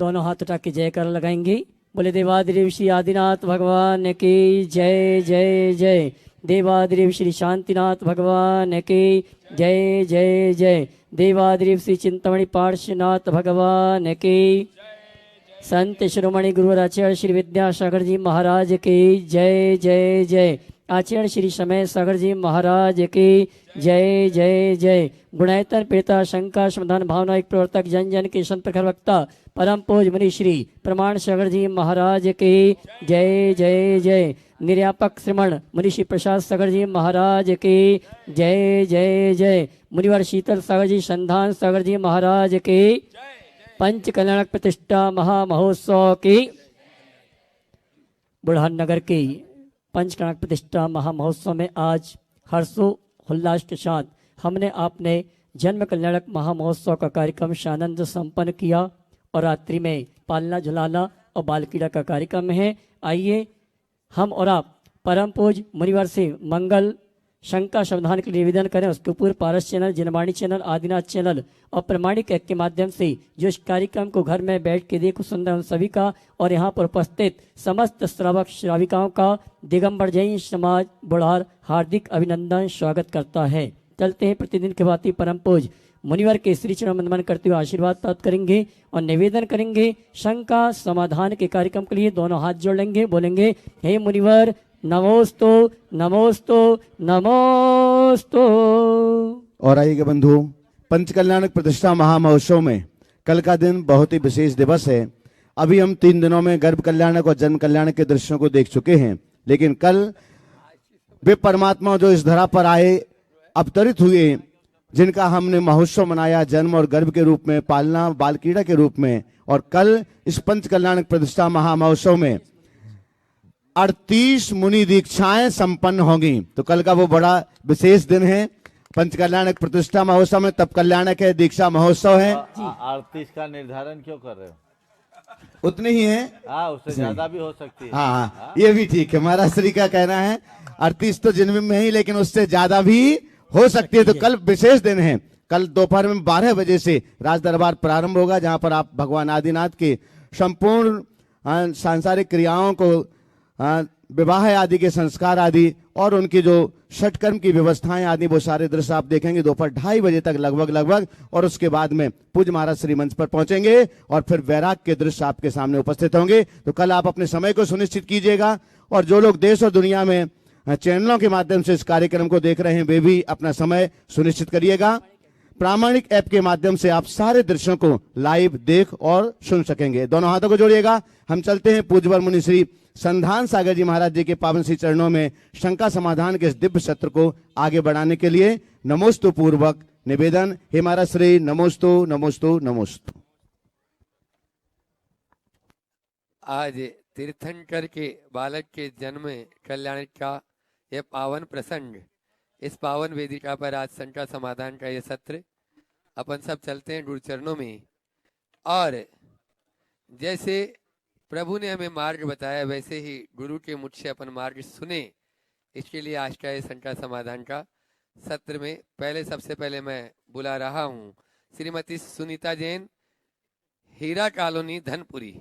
दोनों हाथ उठा के जय कर लगाएंगे। बोले देवादिदेव श्री आदिनाथ भगवान की जय जय जय। देवादिदेव श्री शांतिनाथ भगवान की जय जय जय। देवादिदेव श्री चिंतामणि पार्श्वनाथ भगवान की। संत शिरोमणि गुरुवर आचार्य श्री विद्यासागर जी महाराज की जय जय जय। आचार्य श्री समय सागर जी महाराज की जय जय जय। गुणायतन पिता शंका समाधान भावना एक प्रवर्तक जन जन के संत प्रखर वक्ता परम पूज मुनि श्री प्रमाण सागर जी महाराज की जय जय जय। निर्यापक श्रमण मुनि श्री प्रसाद सागर जी महाराज की जय जय जय। मुनिवर शीतल सागर जी संधान सागर जी महाराज की। पंच कल्याणक प्रतिष्ठा महामहोत्सव की बुढ़ान नगर की पंच कल्याणक प्रतिष्ठा महामहोत्सव में आज हर्षोल्लास के साथ हमने आपने जन्म कल्याणक महामहोत्सव का कार्यक्रम आनंद संपन्न किया और रात्रि में पालना झुलाना और बाल क्रीड़ा का कार्यक्रम है। आइए हम और आप परम पूज मुनिवर से मंगल शंका समाधान के लिए निवेदन करें। उसके ऊपर पारस चैनल, जिनवाणी चैनल, आदिनाथ चैनल और प्रमाणिक ऐप के माध्यम से जो इस कार्यक्रम को घर में बैठ के देखो सुन रहे उन सभी का और यहाँ पर उपस्थित समस्त श्रावक श्राविकाओं का दिगंबर जैन समाज बुढ़ार हार्दिक अभिनंदन स्वागत करता है। चलते हैं प्रतिदिन के भांति परम पूज मुनिवर के श्री चरण वंदन करते हुए आशीर्वाद प्राप्त करेंगे और निवेदन करेंगे शंका समाधान के कार्यक्रम के लिए दोनों हाथ जोड़ लेंगे, बोलेंगे हे मुनिवर नमोस्तु नमोस्तु नमोस्तु। और आइए बंधु, पंच कल्याणक प्रतिष्ठा महामहोत्सव में कल का दिन बहुत ही विशेष दिवस है। अभी हम 3 दिनों में गर्भ कल्याणक और जन्म कल्याणक के दृश्यों को देख चुके हैं, लेकिन कल वे परमात्मा जो इस धरा पर आए अवतरित हुए, जिनका हमने महोत्सव मनाया जन्म और गर्भ के रूप में, पालना बाल क्रीड़ा के रूप में, और कल इस पंच कल्याणक प्रतिष्ठा महामहोत्सव में 38 मुनि दीक्षाएं संपन्न होंगी। तो कल का वो बड़ा विशेष दिन है। पंच कल्याणक प्रतिष्ठा महोत्सव में तप कल्याणक है, दीक्षा महोत्सव है। 38 का निर्धारण क्यों कर रहे हो? उतने ही है। उससे ज्यादा भी हो सकती है। हाँ, ये भी ठीक है। महाराज श्री का कहना है 38 तो जन्म में ही, लेकिन उससे ज्यादा भी हो सकती है। तो कल विशेष दिन है। कल दोपहर में 12 बजे से राज दरबार प्रारंभ होगा, जहां पर आप भगवान आदिनाथ के संपूर्ण सांसारिक क्रियाओं को, विवाह आदि के संस्कार आदि और उनकी जो षटकर्म की व्यवस्थाएं आदि, वो सारे दृश्य आप देखेंगे दोपहर 2:30 बजे तक लगभग। और उसके बाद में पूज्य महाराज श्री मंच पर पहुंचेंगे और फिर वैराग के दृश्य आपके सामने उपस्थित होंगे। तो कल आप अपने समय को सुनिश्चित कीजिएगा, और जो लोग देश और दुनिया में चैनलों के माध्यम से इस कार्यक्रम को देख रहे हैं वे भी अपना समय सुनिश्चित करिएगा। प्रामाणिक ऐप के माध्यम से आप सारे दृश्यों को लाइव देख और सुन सकेंगे। दोनों हाथों को जोड़िएगा। हम चलते हैं पूज्यवर मुनि श्री संधान सागर जी महाराज जी के पावन श्री चरणों में शंका समाधान के इस दिव्य सत्र को आगे बढ़ाने के लिए नमोस्तु पूर्वक निवेदन। हे महाराज श्री नमोस्तु नमोस्तु नमोस्तु। आज तीर्थंकर के बालक के जन्म कल्याण का यह पावन प्रसंग, इस पावन वेदिका पर आज शंका समाधान का यह सत्र अपन सब चलते हैं गुरु चरणों में। और जैसे प्रभु ने हमें मार्ग बताया, वैसे ही गुरु के मुख से अपन मार्ग सुने। इसके लिए आज का ये शंका समाधान का सत्र में सबसे पहले मैं बुला रहा हूँ श्रीमती सुनीता जैन, हीरा कॉलोनी धनपुरी।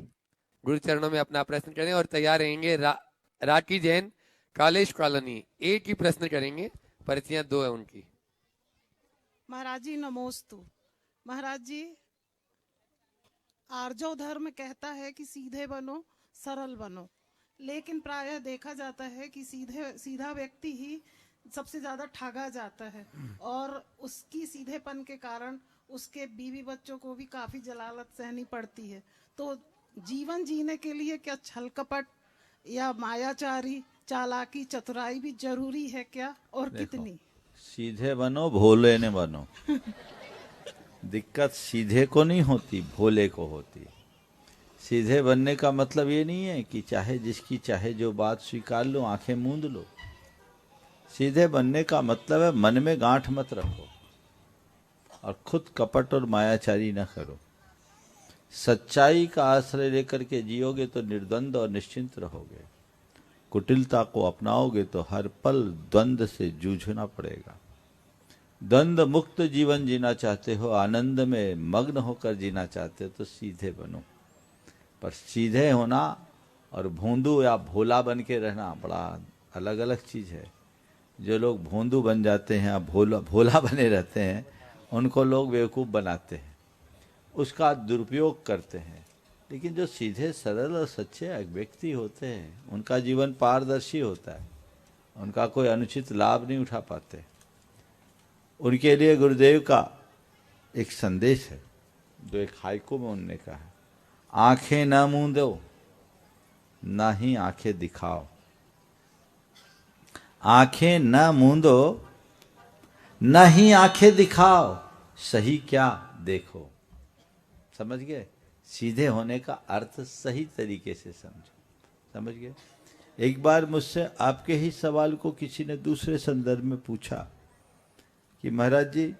गुरु चरणों में अपना प्रश्न करें और तैयार रहेंगे। राकी जैन, कॉलेज कॉलोनी। एक ही प्रश्न करेंगे, परिचय 2 है उनकी। महाराज जी नमोस्तु। महाराज जी, आर्जव धर्म कहता है कि सीधे बनो, सरल बनो, लेकिन प्रायः देखा जाता है कि सीधा व्यक्ति ही सबसे ज्यादा ठगा जाता है, और उसकी सीधेपन के कारण उसके बीवी बच्चों को भी काफी जलालत सहनी पड़ती है। तो जीवन जीने के लिए क्या छल कपट या मायाचारी, चालाकी, चतुराई भी जरूरी है क्या, और कितनी? सीधे बनो, भोले न बनो। दिक्कत सीधे को नहीं होती, भोले को होती। सीधे बनने का मतलब ये नहीं है कि चाहे जिसकी चाहे जो बात स्वीकार लो, आंखें मूंद लो। सीधे बनने का मतलब है मन में गांठ मत रखो और खुद कपट और मायाचारी न करो। सच्चाई का आश्रय लेकर के जियोगे तो निर्द्वंद और निश्चिंत रहोगे। कुटिलता को अपनाओगे तो हर पल द्वंद से जूझना पड़ेगा। द्वंद मुक्त जीवन जीना चाहते हो, आनंद में मग्न होकर जीना चाहते हो, तो सीधे बनो। पर सीधे होना और भोंदू या भोला बन के रहना बड़ा अलग अलग चीज है। जो लोग भोंदू बन जाते हैं या भोला बने रहते हैं, उनको लोग बेवकूफ़ बनाते हैं, उसका दुरुपयोग करते हैं। लेकिन जो सीधे सरल और सच्चे व्यक्ति होते हैं, उनका जीवन पारदर्शी होता है, उनका कोई अनुचित लाभ नहीं उठा पाते। उनके लिए गुरुदेव का एक संदेश है जो एक हाइकू में उन्होंने कहा है, आंखें न मूंदो ना ही आंखें दिखाओ, आंखें न मूंदो न ही आंखें दिखाओ, सही क्या देखो। समझ गए? सीधे होने का अर्थ सही तरीके से समझो। समझ गए? एक बार मुझसे आपके ही सवाल को किसी ने दूसरे संदर्भ में पूछा कि महाराज जी,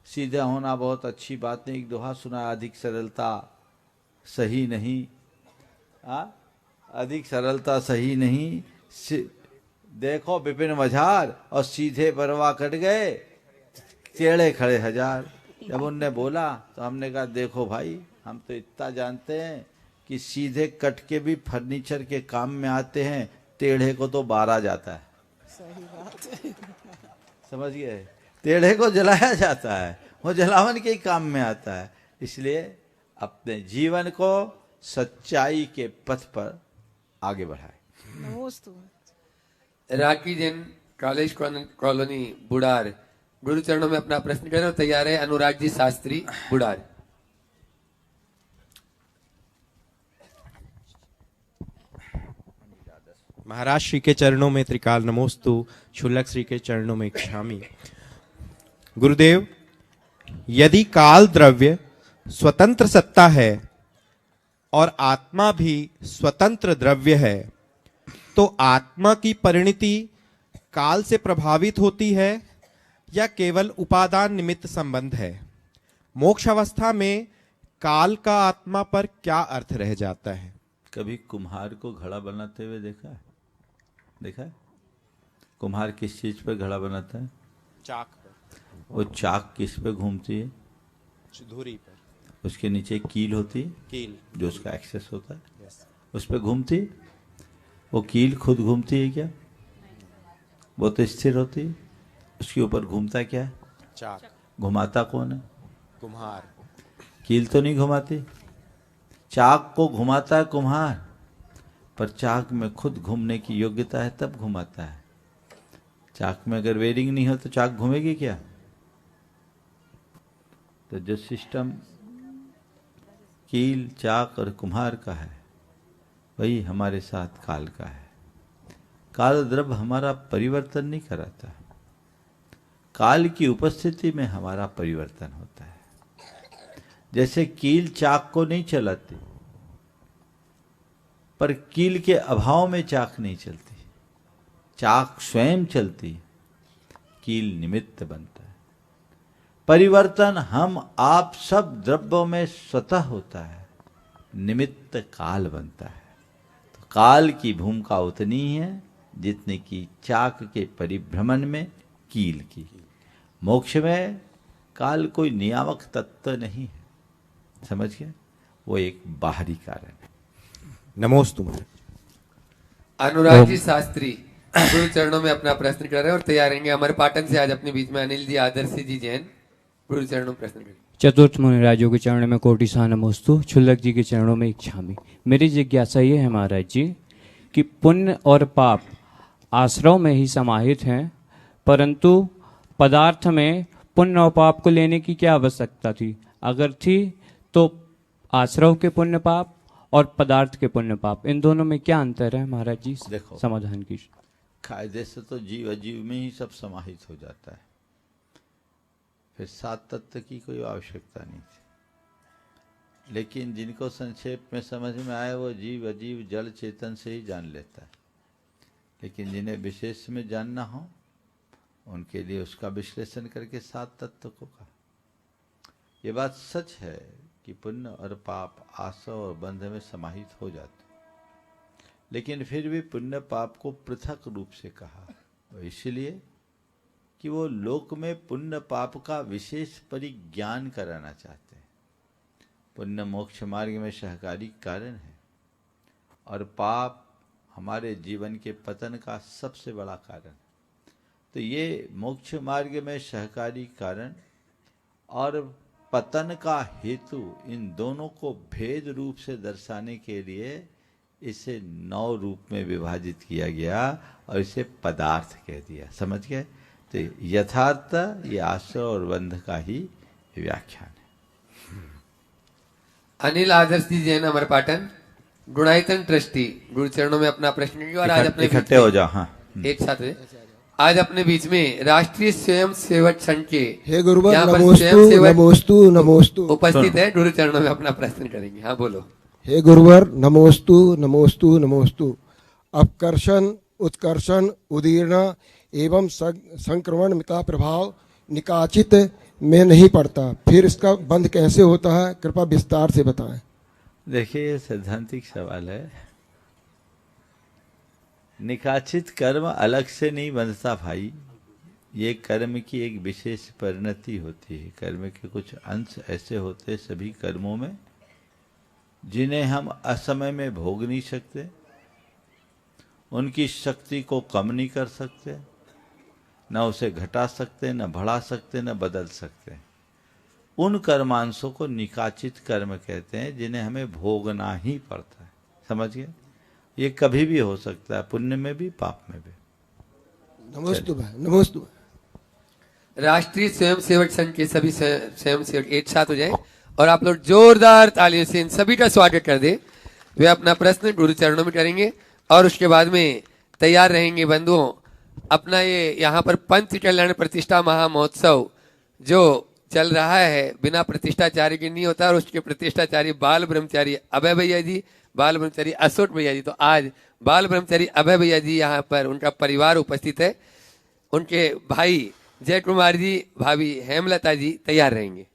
सीधा होना बहुत अच्छी बात नहीं, एक दोहा सुना, अधिक सरलता सही नहीं, अधिक सरलता सही नहीं, देखो विपिन मझार और सीधे बरवा कट गए, टेढ़े खड़े हजार। जब उनने बोला तो हमने कहा देखो भाई, हम तो इतना जानते हैं कि सीधे कट के भी फर्नीचर के काम में आते हैं, टेढ़े को तो बारा जाता है। सही बात है। समझ गए? टेढ़े को जलाया जाता है, वो जलावन के ही काम में आता है। इसलिए अपने जीवन को सच्चाई के पथ पर आगे बढ़ाए। नमस्ते। राखी जैन, कॉलेज कॉलोनी, बुढ़ार, गुरु चरणों में अपना प्रश्न करें और तैयार है अनुराग जी शास्त्री, बुढ़ार। महाराज श्री के चरणों में त्रिकाल नमोस्तु, शुल्लक श्री के चरणों में क्षामी। गुरुदेव, यदि काल द्रव्य स्वतंत्र सत्ता है और आत्मा भी स्वतंत्र द्रव्य है, तो आत्मा की परिणति काल से प्रभावित होती है या केवल उपादान निमित्त संबंध है? मोक्ष अवस्था में काल का आत्मा पर क्या अर्थ रह जाता है? कभी कुम्हार को घड़ा बनाते हुए देखा है? देखा है? कुम्हार किस चीज पर घड़ा बनाता है? चाक पर। वो चाक किस पे घूमती है? धुरी पर। उसके नीचे कील होती है, कील, जो उसका एक्सेस होता है, उस पे घूमती है। वो कील खुद घूमती है क्या? वो तो स्थिर होती है। उसके ऊपर घूमता क्या है? चाक। घुमाता कौन है? कुम्हार। कील तो नहीं घुमाती, चाक को घुमाता है कुम्हार, पर चाक में खुद घूमने की योग्यता है तब घुमाता है। चाक में अगर वेरिंग नहीं हो तो चाक घूमेगी क्या? तो जो सिस्टम कील, चाक और कुम्हार का है, वही हमारे साथ काल का है। काल द्रव्य हमारा परिवर्तन नहीं कराता, काल की उपस्थिति में हमारा परिवर्तन होता है। जैसे कील चाक को नहीं चलाती, पर कील के अभाव में चाक नहीं चलती, चाक स्वयं चलती, कील निमित्त बनता है। परिवर्तन हम आप सब द्रव्यों में स्वतः होता है, निमित्त काल बनता है। तो काल की भूमिका उतनी ही है जितनी की चाक के परिभ्रमण में कील की। मोक्ष में काल कोई नियामक तत्व नहीं है, समझ गए? वो एक बाहरी कारण है। नमोस्तु। अनुराग जी शास्त्री, गुरु चरणों में अपना प्रश्न कर रहे हैं और तैयार रहेंगे। हमारे पाटन से आज अपने बीच में अनिल जी आदर्श जी जैन, गुरु चरणों में प्रश्न करेंगे। चतुर्थ मुनिराजों के चरणों में कोटि सा नमोस्तु, छुल्लक जी के चरणों में इच्छामि। मेरी जिज्ञासा ये है महाराज जी कि पुण्य और पाप आश्रव में ही समाहित हैं, परंतु पदार्थ में पुण्य और पाप को लेने की क्या आवश्यकता थी? अगर थी तो आश्रव के पुण्य पाप और पदार्थ के पुण्य पाप, इन दोनों में क्या अंतर है महाराज जी? देखो, समाधान कीजिए। कायदे से तो जीव अजीव में ही सब समाहित हो जाता है, फिर सात तत्व की कोई आवश्यकता नहीं थी। लेकिन जिनको संक्षेप में समझ में आए वो जीव अजीव जड़ चेतन से ही जान लेता है। लेकिन जिन्हें विशेष में जानना हो उनके लिए उसका विश्लेषण करके सात तत्व को कहा। ये बात सच है कि पुण्य और पाप आसव और बंध में समाहित हो जाते, लेकिन फिर भी पुण्य पाप को पृथक रूप से कहा, और इसलिए कि वो लोक में पुण्य पाप का विशेष परिज्ञान कराना चाहते हैं। पुण्य मोक्ष मार्ग में सहकारी कारण है और पाप हमारे जीवन के पतन का सबसे बड़ा कारण। तो ये मोक्ष मार्ग में सहकारी कारण और पतन का हेतु, इन दोनों को भेद रूप से दर्शाने के लिए इसे 9 रूप में विभाजित किया गया और इसे पदार्थ कह दिया। समझ गए? तो यथार्थ ये आश्रय और बंध का ही व्याख्यान है। अनिल आदर्श जी जैन अमरपाटन, गुणायतन ट्रस्टी, गुरु चरणों में अपना प्रश्न किया और आज अपने इकट्ठे हो जाओ। हाँ, एक साथ हुए। आज अपने बीच में राष्ट्रीय स्वयं सेवक संघ के हे गुरुवर यहाँ पर नमोस्तु स्वयंसेवक नमोस्तु नमोस्तु उपस्थित है, गुरु चरणों में अपना प्रश्न करेंगे। हाँ बोलो। हे गुरुवर नमोस्तु नमोस्तु नमोस्तु। अपकर्षण उत्कर्षण उदीर्ण एवं संक्रमण का प्रभाव निकाचित में नहीं पड़ता, फिर इसका बंध कैसे होता है, कृपया विस्तार से बताएं। देखिए ये सैद्धांतिक सवाल है। निकाचित कर्म अलग से नहीं बंधता भाई, ये कर्म की एक विशेष परिणति होती है। कर्म के कुछ अंश ऐसे होते हैं सभी कर्मों में जिन्हें हम असमय में भोग नहीं सकते, उनकी शक्ति को कम नहीं कर सकते, न उसे घटा सकते, न बढ़ा सकते, न बदल सकते। उन कर्मांशों को निकाचित कर्म कहते हैं जिन्हें हमें भोगना ही पड़ता है। समझ गए? ये कभी भी हो सकता है, पुण्य में भी पाप में भी। नमोस्तु भाई नमोस्तु। राष्ट्रीय स्वयं सेवक संघ के सभी स्वयं सेवक एक साथ हो जाए और आप लोग जोरदार तालियों से इन सभी का स्वागत कर दे। वे अपना प्रश्न गुरु चरणों में करेंगे और उसके बाद में तैयार रहेंगे बंधुओं। अपना ये यहाँ पर पंच कल्याण प्रतिष्ठा महामहोत्सव जो चल रहा है बिना प्रतिष्ठाचार्य के नहीं होता, और उसके प्रतिष्ठाचार्य बाल ब्रह्मचारी अभय भैया जी, बाल ब्रह्मचारी अशोक भैया जी। तो आज बाल ब्रह्मचारी अभय भैया जी यहाँ पर उनका परिवार उपस्थित है, उनके भाई जय कुमार जी, भाभी हेमलता जी तैयार रहेंगे।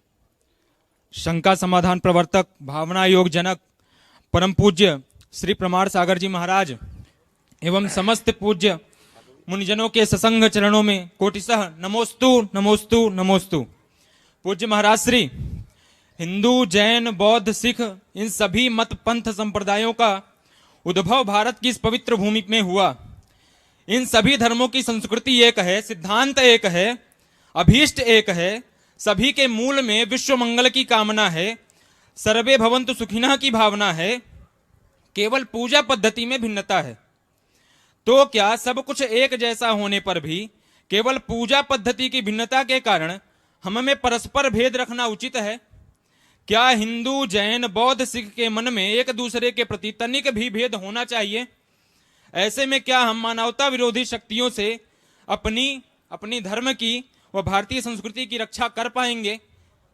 शंका समाधान प्रवर्तक, भावना योग जनक, परम पूज्य श्री प्रमाण सागर जी महाराज एवं समस्त पूज्य मुनिजनों के ससंग चरणों में कोटिशः नमोस्तु नमोस्तु नमोस्तु। पूज्य महाराज श्री हिंदू जैन बौद्ध सिख इन सभी मत पंथ संप्रदायों का उद्भव भारत की इस पवित्र भूमि में हुआ। इन सभी धर्मों की संस्कृति एक है, सिद्धांत एक है, अभीष्ट एक है, सभी के मूल में विश्व मंगल की कामना है, सर्वे भवन्तु सुखिनः की भावना है, केवल पूजा पद्धति में भिन्नता है। तो क्या सब कुछ एक जैसा होने पर भी केवल पूजा पद्धति की भिन्नता के कारण हमें परस्पर भेद रखना उचित है? क्या हिंदू जैन बौद्ध सिख के मन में एक दूसरे के प्रति तनिक भी भेद होना चाहिए? ऐसे में क्या हम मानवता विरोधी शक्तियों से अपनी धर्म की व भारतीय संस्कृति की रक्षा कर पाएंगे?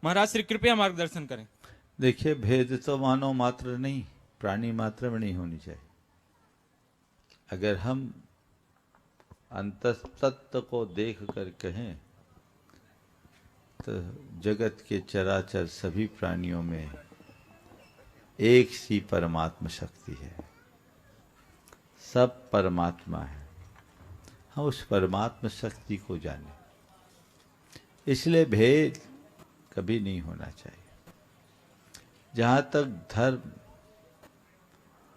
महाराज श्री कृपया मार्गदर्शन करें। देखिए भेद तो मानव मात्र नहीं, प्राणी मात्र में नहीं होनी चाहिए। अगर हम अंतस्तत्व को देख कर कहें तो जगत के चराचर सभी प्राणियों में एक सी परमात्मा शक्ति है, सब परमात्मा है। हम उस परमात्मा शक्ति को जाने, इसलिए भेद कभी नहीं होना चाहिए। जहाँ तक धर्म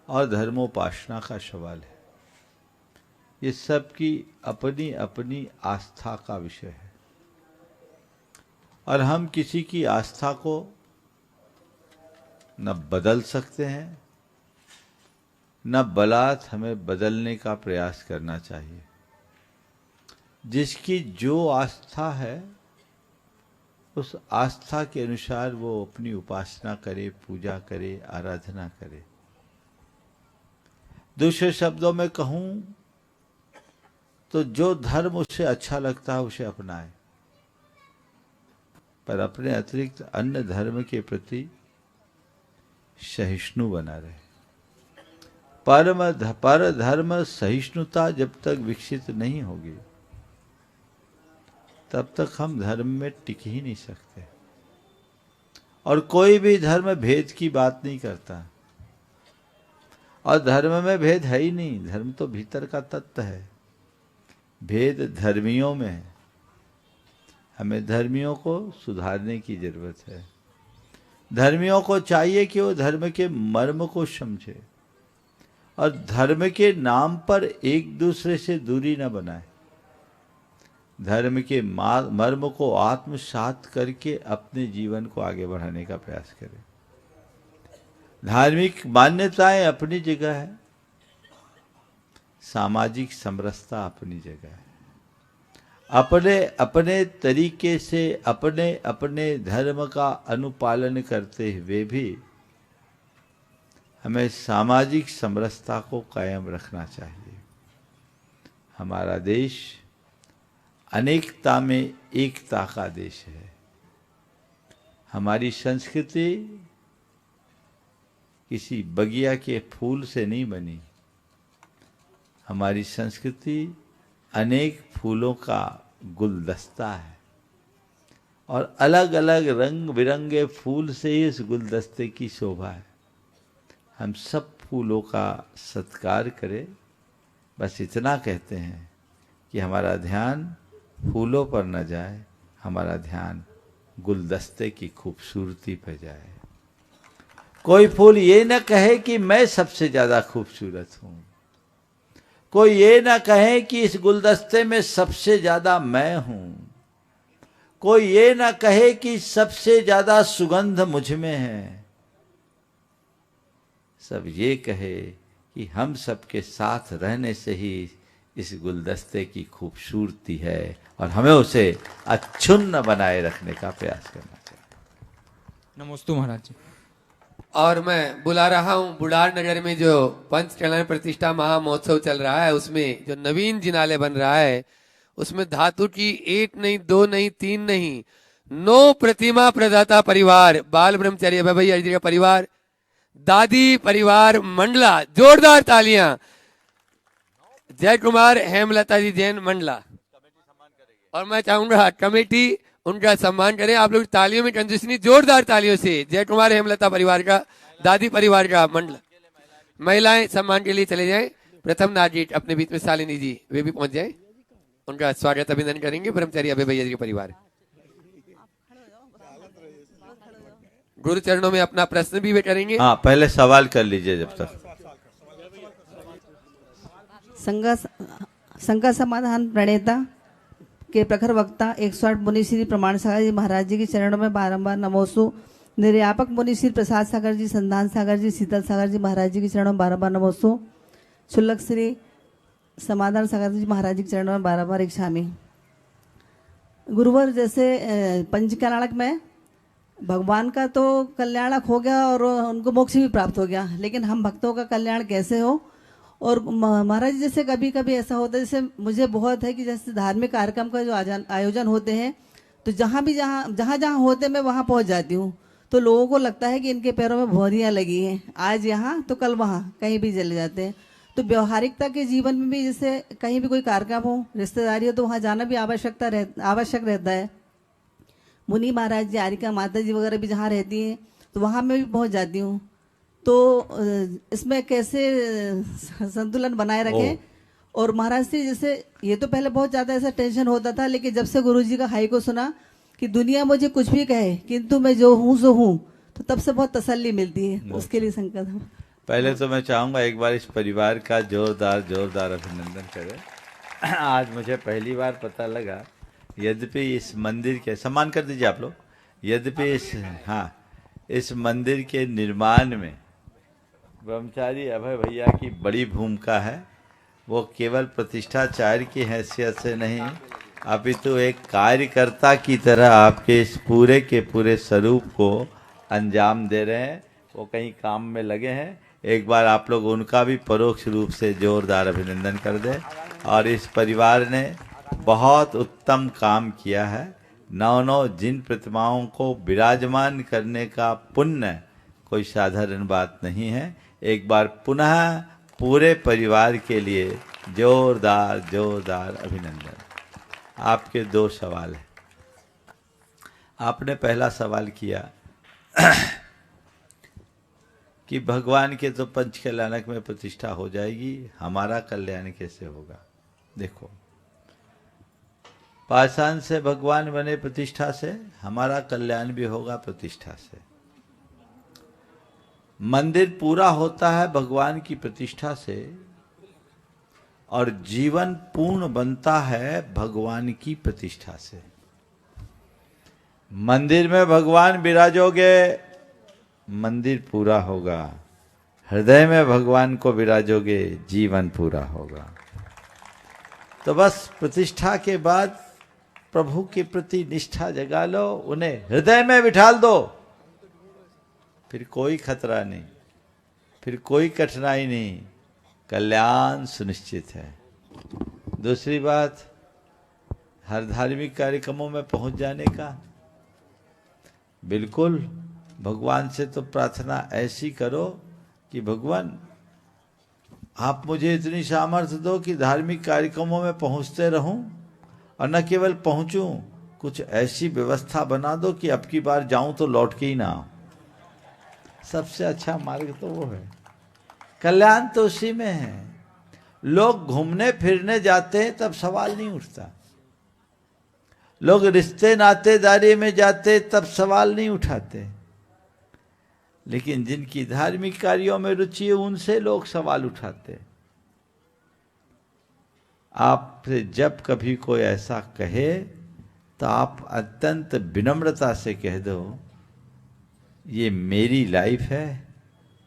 और धर्मोपासना का सवाल है, ये सब की अपनी अपनी आस्था का विषय है और हम किसी की आस्था को न बदल सकते हैं, न बलात् हमें बदलने का प्रयास करना चाहिए। जिसकी जो आस्था है उस आस्था के अनुसार वो अपनी उपासना करे, पूजा करे, आराधना करे। दूसरे शब्दों में कहूं तो जो धर्म उसे अच्छा लगता है उसे अपनाए, पर अपने अतिरिक्त अन्य धर्म के प्रति सहिष्णु बना रहे। पर धर्म सहिष्णुता जब तक विकसित नहीं होगी तब तक हम धर्म में टिक ही नहीं सकते। और कोई भी धर्म भेद की बात नहीं करता, और धर्म में भेद है ही नहीं। धर्म तो भीतर का तत्व है, भेद धर्मियों में है। हमें धर्मियों को सुधारने की जरूरत है। धर्मियों को चाहिए कि वो धर्म के मर्म को समझे और धर्म के नाम पर एक दूसरे से दूरी न बनाए, धर्म के मर्म को आत्मसात करके अपने जीवन को आगे बढ़ाने का प्रयास करें। धार्मिक मान्यताएं अपनी जगह है, सामाजिक समरसता अपनी जगह है। अपने अपने तरीके से अपने अपने धर्म का अनुपालन करते हुए भी हमें सामाजिक समरसता को कायम रखना चाहिए। हमारा देश अनेकता में एकता का देश है। हमारी संस्कृति किसी बगिया के फूल से नहीं बनी, हमारी संस्कृति अनेक फूलों का गुलदस्ता है और अलग अलग रंग बिरंगे फूल से ही इस गुलदस्ते की शोभा है। हम सब फूलों का सत्कार करें, बस इतना कहते हैं कि हमारा ध्यान फूलों पर न जाए, हमारा ध्यान गुलदस्ते की खूबसूरती पर जाए। कोई फूल ये न कहे कि मैं सबसे ज्यादा खूबसूरत हूं, कोई ये ना कहे कि इस गुलदस्ते में सबसे ज्यादा मैं हूं, कोई ये ना कहे कि सबसे ज्यादा सुगंध मुझ में है। सब ये कहे कि हम सबके साथ रहने से ही इस गुलदस्ते की खूबसूरती है और हमें उसे अक्षुण्ण बनाए रखने का प्रयास करना चाहिए। नमोस्तु महाराज जी। और मैं बुला रहा हूं बुढ़ार नगर में जो पंचकल्याण प्रतिष्ठा महामहोत्सव चल रहा है, उसमें जो नवीन जिनालय बन रहा है, उसमें धातु की 1 नहीं 2 नहीं 3 नहीं 9 प्रतिमा प्रदाता परिवार, बाल ब्रह्मचारी अभय भैया जी का परिवार, दादी परिवार मंडला, जोरदार तालियां। जय कुमार हेमलता जी जैन मंडला। और मैं चाहूंगा कमेटी उनका सम्मान करें। आप लोग तालियों में कंजूसनी, जोरदार तालियों से जय कुमार हेमलता परिवार का, दादी परिवार का मंडला। महिलाएं सम्मान के लिए चले जाएं। प्रथम नागरिक अपने बीच में शालिनी जी, वे भी पहुंच जाएं, उनका स्वागत अभिनंदन करेंगे। ब्रह्मचारी अभय भैया जी का परिवार गुरु चरणों में अपना प्रश्न भी वे करेंगे। हाँ, पहले सवाल कर लीजिए जब तक। संघ समाधान प्रणेता के प्रखर वक्ता 108 मुनि श्री प्रमाण सागर जी महाराज जी के चरणों में बारंबार नमोस्तु। निर्यापक मुनि श्री प्रसाद सागर जी, संधान सागर जी, शीतल सागर जी महाराज जी के चरणों में बारंबार नमोस्तु। क्षुल्लक श्री समाधान सागर जी महाराज जी के चरणों में बारंबार इच्छामी। गुरुवर, जैसे पंचकल्याणक में भगवान का तो कल्याणक हो गया और उनको मोक्ष भी प्राप्त हो गया, लेकिन हम भक्तों का कल्याण कैसे हो? और महाराज, जैसे कभी कभी ऐसा होता है, जैसे मुझे बहुत है कि जैसे धार्मिक कार्यक्रम का जो आयोजन होते हैं, तो जहाँ होते मैं वहाँ पहुँच जाती हूँ, तो लोगों को लगता है कि इनके पैरों में भौरियाँ लगी हैं, आज यहाँ तो कल वहाँ, कहीं भी चले जाते हैं। तो व्यवहारिकता के जीवन में भी जैसे कहीं भी कोई कार्यक्रम हो, रिश्तेदारी हो, तो वहाँ जाना भी आवश्यक रहता है। मुनि महाराज जी, आरिका माता जी वगैरह भी जहाँ रहती हैं, तो वहाँ मैं भी पहुँच जाती हूँ। तो इसमें कैसे संतुलन बनाए रखें? और महाराज जी, जैसे ये तो पहले बहुत ज़्यादा ऐसा टेंशन होता था, लेकिन जब से गुरुजी का हाई को सुना कि दुनिया मुझे कुछ भी कहे किंतु मैं जो हूँ सो हूँ, तो तब से बहुत तसल्ली मिलती है। उसके लिए संकल्प। पहले तो मैं चाहूंगा एक बार इस परिवार का जोरदार अभिनंदन करें। आज मुझे पहली बार पता लगा, यद्यपि इस मंदिर के, सम्मान कर दीजिए आप लोग, यद्यपि इस मंदिर के निर्माण में ब्रह्मचारी अभय भैया की बड़ी भूमिका है। वो केवल प्रतिष्ठाचार्य की हैसियत से नहीं, अपितु एक कार्यकर्ता की तरह आपके इस पूरे के पूरे स्वरूप को अंजाम दे रहे हैं। वो कहीं काम में लगे हैं। एक बार आप लोग उनका भी परोक्ष रूप से जोरदार अभिनंदन कर दें। और इस परिवार ने बहुत उत्तम काम किया है। 9 जिन प्रतिमाओं को विराजमान करने का पुण्य कोई साधारण बात नहीं है। एक बार पुनः पूरे परिवार के लिए जोरदार अभिनंदन। आपके 2 सवाल हैं। आपने पहला सवाल किया कि भगवान के तो पंचकल्याणक में प्रतिष्ठा हो जाएगी, हमारा कल्याण कैसे होगा? देखो, पाषाण से भगवान बने प्रतिष्ठा से, हमारा कल्याण भी होगा प्रतिष्ठा से। मंदिर पूरा होता है भगवान की प्रतिष्ठा से, और जीवन पूर्ण बनता है भगवान की प्रतिष्ठा से। मंदिर में भगवान विराजोगे, मंदिर पूरा होगा। हृदय में भगवान को विराजोगे, जीवन पूरा होगा। तो बस प्रतिष्ठा के बाद प्रभु के प्रति निष्ठा जगा लो, उन्हें हृदय में बिठाल दो, फिर कोई खतरा नहीं, फिर कोई कठिनाई नहीं, कल्याण सुनिश्चित है। दूसरी बात, हर धार्मिक कार्यक्रमों में पहुंच जाने का, बिल्कुल भगवान से तो प्रार्थना ऐसी करो कि भगवान आप मुझे इतनी सामर्थ्य दो कि धार्मिक कार्यक्रमों में पहुंचते रहूं, और न केवल पहुंचूं, कुछ ऐसी व्यवस्था बना दो कि अब की बार जाऊं तो लौट के ही ना आऊं। सबसे अच्छा मार्ग तो वो है, कल्याण तो उसी में है। लोग घूमने फिरने जाते हैं तब सवाल नहीं उठता, लोग रिश्ते नातेदारी में जाते तब सवाल नहीं उठाते, लेकिन जिनकी धार्मिक कार्यों में रुचि है उनसे लोग सवाल उठाते। आपसे जब कभी कोई ऐसा कहे तो आप अत्यंत विनम्रता से कह दो, ये मेरी लाइफ है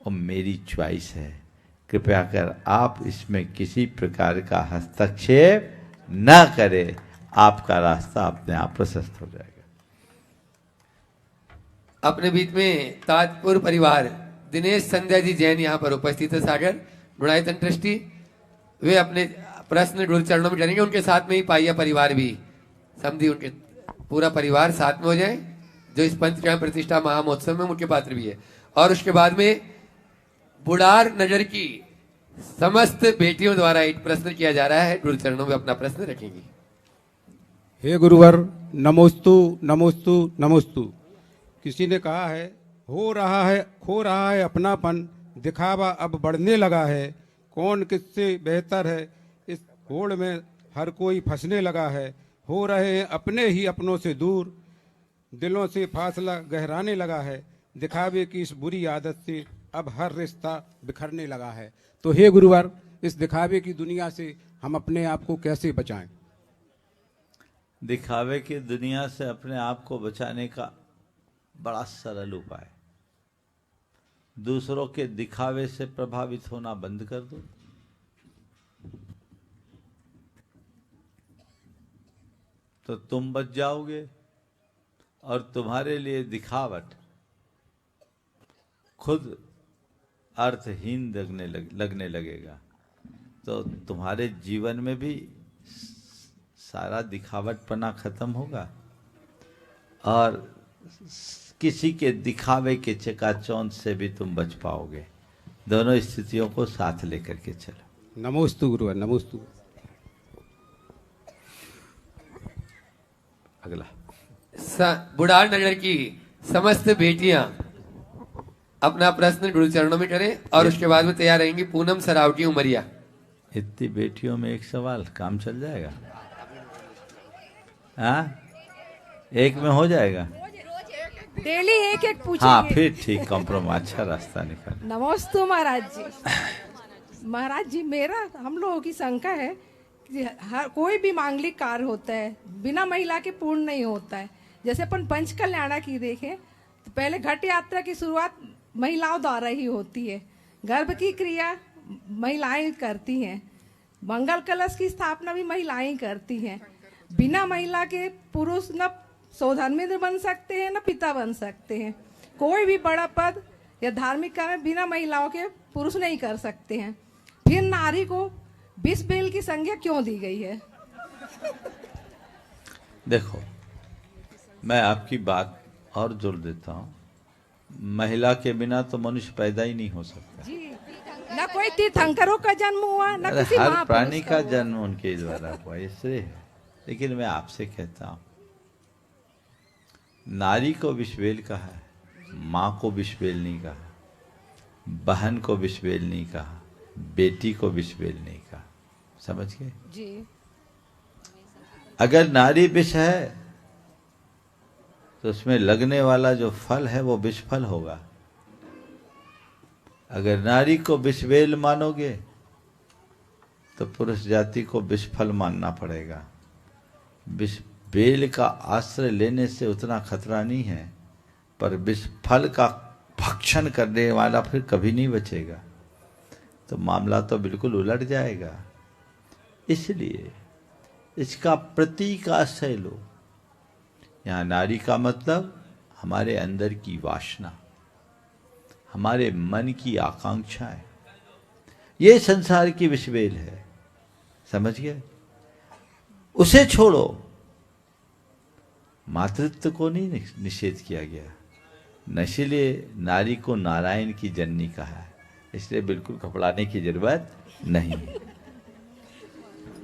और मेरी चॉइस है, कृपया कर आप इसमें किसी प्रकार का हस्तक्षेप न करें, आपका रास्ता अपने आप प्रशस्त हो जाएगा। अपने बीच में ताजपुर परिवार दिनेश संध्या जी जैन यहाँ पर उपस्थित है, सागर गुणायतन ट्रस्टी। वे अपने प्रश्न गुरु चरणों में करेंगे, उनके साथ में ही पाइया परिवार भी, समझी उनके पूरा परिवार साथ में हो जाए, जो इस पंचकाम प्रतिष्ठा महामहोत्सव में मुख्य पात्र भी है। और उसके बाद में बुढ़ार नगर की समस्त बेटियों द्वारा एक प्रश्न किया जा रहा है, गुरु चरणों में अपना प्रश्न रखेंगी। हे गुरुवर, नमोस्तु नमोस्तु नमोस्तु। किसी ने कहा है, हो रहा है खो रहा है अपनापन, दिखावा अब बढ़ने लगा है, कौन किससे बेहतर है, इस होड़ में हर कोई फंसने लगा है, हो रहे हैं अपने ही अपनों से दूर, दिलों से फासला गहराने लगा है, दिखावे की इस बुरी आदत से अब हर रिश्ता बिखरने लगा है। तो हे गुरुवर, इस दिखावे की दुनिया से हम अपने आप को कैसे बचाएं? दिखावे की दुनिया से अपने आप को बचाने का बड़ा सरल उपाय, दूसरों के दिखावे से प्रभावित होना बंद कर दो। तो तुम बच जाओगे और तुम्हारे लिए दिखावट खुद अर्थहीन लगने लगेगा। तो तुम्हारे जीवन में भी सारा दिखावटपना खत्म होगा और किसी के दिखावे के चकाचौंध से भी तुम बच पाओगे। दोनों स्थितियों को साथ लेकर के चलो। नमोस्तु गुरुवर, नमोस्तु। अगला, बुढ़ार नगर की समस्त बेटियां अपना प्रश्न गुरु चरणों में करें, और उसके बाद में तैयार रहेंगी पूनम सरावटी उमरिया। इतनी बेटियों में एक सवाल, काम चल जाएगा? हाँ, एक में हो जाएगा? डेली एक एक पूछेंगे। हाँ, फिर ठीक, कॉम्प्रोमाइज, अच्छा रास्ता निकाल। नमस्ते महाराज जी। महाराज जी, मेरा हम लोगों की शंका है कि हर कोई भी मांगलिक कार्य होता है बिना महिला के पूर्ण नहीं होता है। जैसे अपन पंच कल्याणा की देखें तो पहले घट यात्रा की शुरुआत महिलाओं द्वारा ही होती है, गर्भ की क्रिया महिलाएं करती हैं, मंगल कलश की स्थापना भी महिलाएं करती हैं। बिना महिला के पुरुष न सौधर्मित्र बन सकते हैं न पिता बन सकते हैं। कोई भी बड़ा पद या धार्मिक कार्य बिना महिलाओं के पुरुष नहीं कर सकते हैं। फिर नारी को विष बेल की संज्ञा क्यों दी गई है? देखो, मैं आपकी बात और जोर देता हूँ, महिला के बिना तो मनुष्य पैदा ही नहीं हो सकता जी। न कोई तीर्थंकरों का जन्म हुआ, न किसी हर महापुरुष प्राणी का हुआ। जन्म उनके द्वारा हुआ, इसलिए है। लेकिन मैं आपसे कहता हूँ, नारी को विषबेल कहा है, माँ को विषबेल नहीं कहा, बहन को विषबेल नहीं कहा, बेटी को विषबेल नहीं कहा। समझ गए जी। अगर नारी विष है तो उसमें लगने वाला जो फल है वो विषफल होगा। अगर नारी को विषबेल मानोगे तो पुरुष जाति को विषफल मानना पड़ेगा। विषबेल का आश्रय लेने से उतना खतरा नहीं है, पर विषफल का भक्षण करने वाला फिर कभी नहीं बचेगा, तो मामला तो बिल्कुल उलट जाएगा। इसलिए इसका प्रतीक आश्रय लो। यहाँ नारी का मतलब हमारे अंदर की वासना, हमारे मन की आकांक्षाएं, ये संसार की विषबेल है, समझ गए? उसे छोड़ो। मातृत्व को नहीं निषेध किया गया, नशीले नारी को नारायण की जननी कहा है, इसलिए बिल्कुल घबराने की जरूरत नहीं है।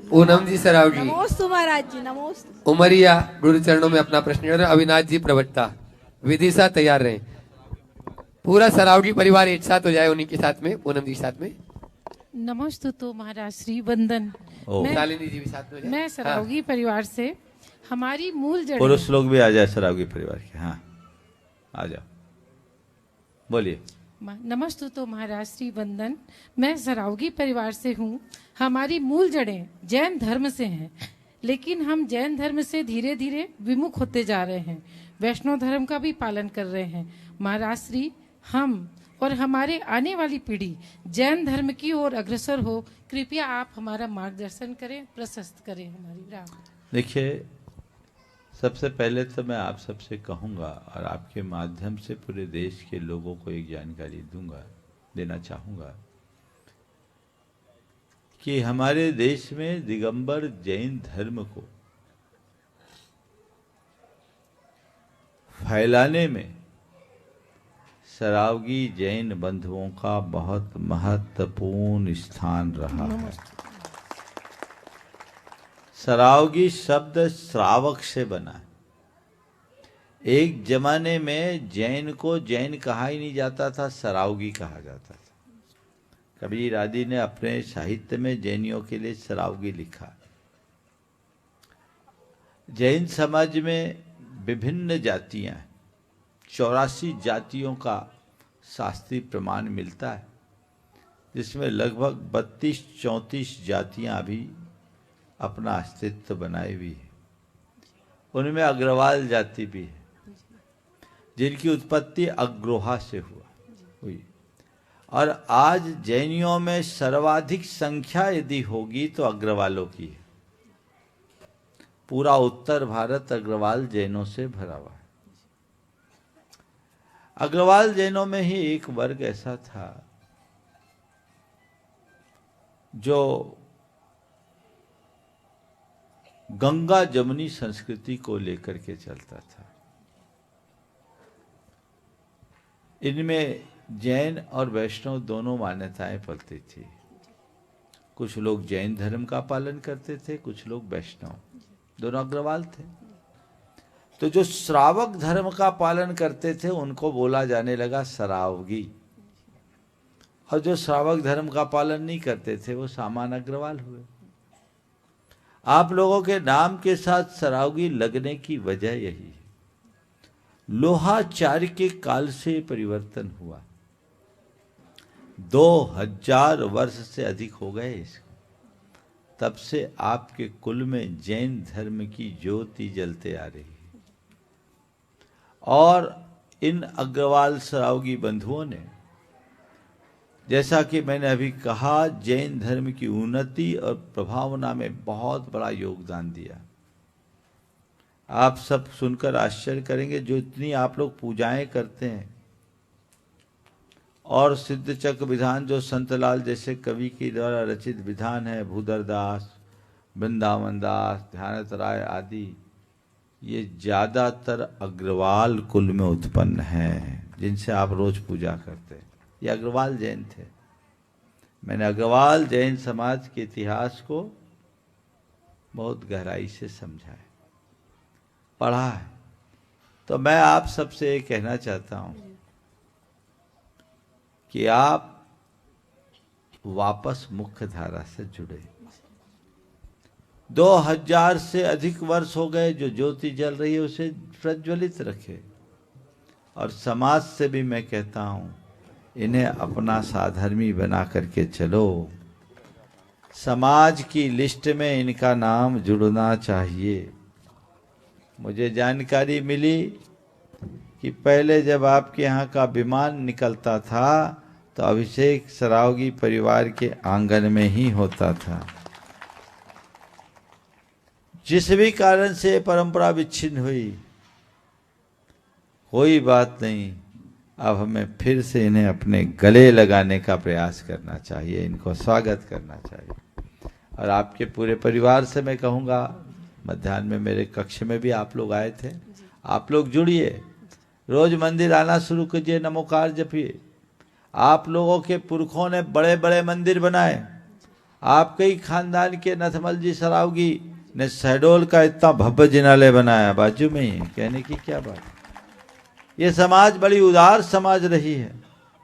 पूनम जी सराव जी, नमोस्तु महाराज जी, नमोस्तु। उमरिया गुरु चरणों में अपना प्रश्न और अविनाश जी प्रवक्ता विदिशा तैयार रहे। पूरा सरावगी परिवार एक साथ हो जाए, उन्हीं के साथ में, पूनम जी साथ में। नमोस्तु तो महाराज श्री वंदन। शालिनी जी भी साथ में हो जाए। मैं सरावगी परिवार से, हमारी मूल जड़ पुरुष लोग भी आ जाए सरावगी परिवार के। हाँ आ जाओ, बोलिए। नमस्तु तो महाराज श्री वंदन। मैं सरावगी परिवार से हूँ। हमारी मूल जड़ें जैन धर्म से हैं, लेकिन हम जैन धर्म से धीरे धीरे विमुख होते जा रहे हैं, वैष्णव धर्म का भी पालन कर रहे हैं। महाराज श्री, हम और हमारे आने वाली पीढ़ी जैन धर्म की ओर अग्रसर हो, कृपया आप हमारा मार्गदर्शन करें, प्रशस्त करें हमारी राह। देखिए, सबसे पहले तो मैं आप सबसे कहूँगा और आपके माध्यम से पूरे देश के लोगों को एक जानकारी देना चाहूँगा कि हमारे देश में दिगंबर जैन धर्म को फैलाने में सरावगी जैन बंधुओं का बहुत महत्वपूर्ण स्थान रहा है। सरावगी शब्द श्रावक से बना है। एक जमाने में जैन को जैन कहा ही नहीं जाता था, सरावगी कहा जाता था। कबीर आदि ने अपने साहित्य में जैनियों के लिए सरावगी लिखा। जैन समाज में विभिन्न जातियां हैं, 84 जातियों का शास्त्रीय प्रमाण मिलता है, जिसमें लगभग 32-34 जातियां अभी अपना अस्तित्व बनाए हुई है। उनमें अग्रवाल जाति भी है, जिनकी उत्पत्ति अग्रोहा से हुई। और आज जैनियों में सर्वाधिक संख्या यदि होगी तो अग्रवालों की है। पूरा उत्तर भारत अग्रवाल जैनों से भरा हुआ है। अग्रवाल जैनों में ही एक वर्ग ऐसा था जो गंगा जमुनी संस्कृति को लेकर के चलता था। इनमें जैन और वैष्णव दोनों मान्यताएं पलती थी। कुछ लोग जैन धर्म का पालन करते थे, कुछ लोग वैष्णव, दोनों अग्रवाल थे। तो जो श्रावक धर्म का पालन करते थे उनको बोला जाने लगा सरावगी, और जो श्रावक धर्म का पालन नहीं करते थे वो सामान्य अग्रवाल हुए। आप लोगों के नाम के साथ सरावगी लगने की वजह यही है। लोहाचार्य के काल से परिवर्तन हुआ। 2000 वर्ष से अधिक हो गए इसको। तब से आपके कुल में जैन धर्म की ज्योति जलते आ रही है। और इन अग्रवाल सरावगी बंधुओं ने, जैसा कि मैंने अभी कहा, जैन धर्म की उन्नति और प्रभावना में बहुत बड़ा योगदान दिया। आप सब सुनकर आश्चर्य करेंगे, जो इतनी आप लोग पूजाएं करते हैं और सिद्ध चक्र विधान जो संतलाल जैसे कवि के द्वारा रचित विधान है, भूधर दास, वृंदावन दास, ध्यानत राय आदि, ये ज्यादातर अग्रवाल कुल में उत्पन्न है, जिनसे आप रोज पूजा करते हैं। ये अग्रवाल जैन थे। मैंने अग्रवाल जैन समाज के इतिहास को बहुत गहराई से समझा है, पढ़ा है। तो मैं आप सबसे ये कहना चाहता हूं कि आप वापस मुख्य धारा से जुड़े। 2000 से अधिक वर्ष हो गए, जो ज्योति जल रही है उसे प्रज्वलित रखे। और समाज से भी मैं कहता हूं, इन्हें अपना साधर्मी बना करके चलो। समाज की लिस्ट में इनका नाम जुड़ना चाहिए। मुझे जानकारी मिली कि पहले जब आपके यहाँ का विमान निकलता था तो अभिषेक सरावगी परिवार के आंगन में ही होता था। जिस भी कारण से परंपरा विच्छिन्न हुई, कोई बात नहीं, अब हमें फिर से इन्हें अपने गले लगाने का प्रयास करना चाहिए, इनको स्वागत करना चाहिए। और आपके पूरे परिवार से मैं कहूँगा, मध्याह्न में मेरे कक्ष में भी आप लोग आए थे, आप लोग जुड़िए, रोज मंदिर आना शुरू कीजिए, नमोकार जपिए। आप लोगों के पुरखों ने बड़े बड़े मंदिर बनाए। आपके ही खानदान के नथमल जी सरावगी ने शहडोल का इतना भव्य जिनालय बनाया, बाजू में ही, कहने की क्या बात। ये समाज बड़ी उदार समाज रही है,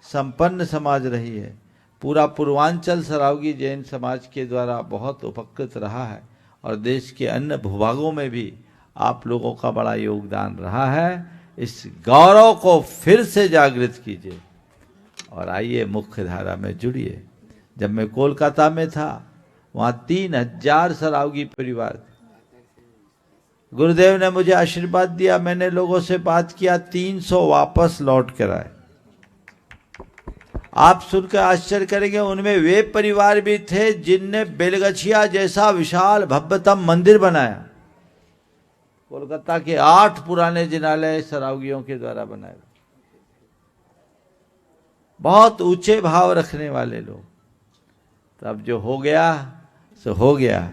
संपन्न समाज रही है। पूरा पूर्वांचल सरावगी जैन समाज के द्वारा बहुत उपकृत रहा है और देश के अन्य भूभागों में भी आप लोगों का बड़ा योगदान रहा है। इस गौरव को फिर से जागृत कीजिए और आइए मुख्य धारा में जुड़िए। जब मैं कोलकाता में था, वहाँ 3000 सरावगी परिवार थे। गुरुदेव ने मुझे आशीर्वाद दिया, मैंने लोगों से बात किया, 300 वापस लौट कर आए। आप सुनकर आश्चर्य करेंगे, उनमें वे परिवार भी थे जिनने बेलगछिया जैसा विशाल भव्यतम मंदिर बनाया। कोलकाता के 8 पुराने जिनालय सरावगियों के द्वारा बनाए, बहुत ऊंचे भाव रखने वाले लोग। तब जो हो गया सो हो गया।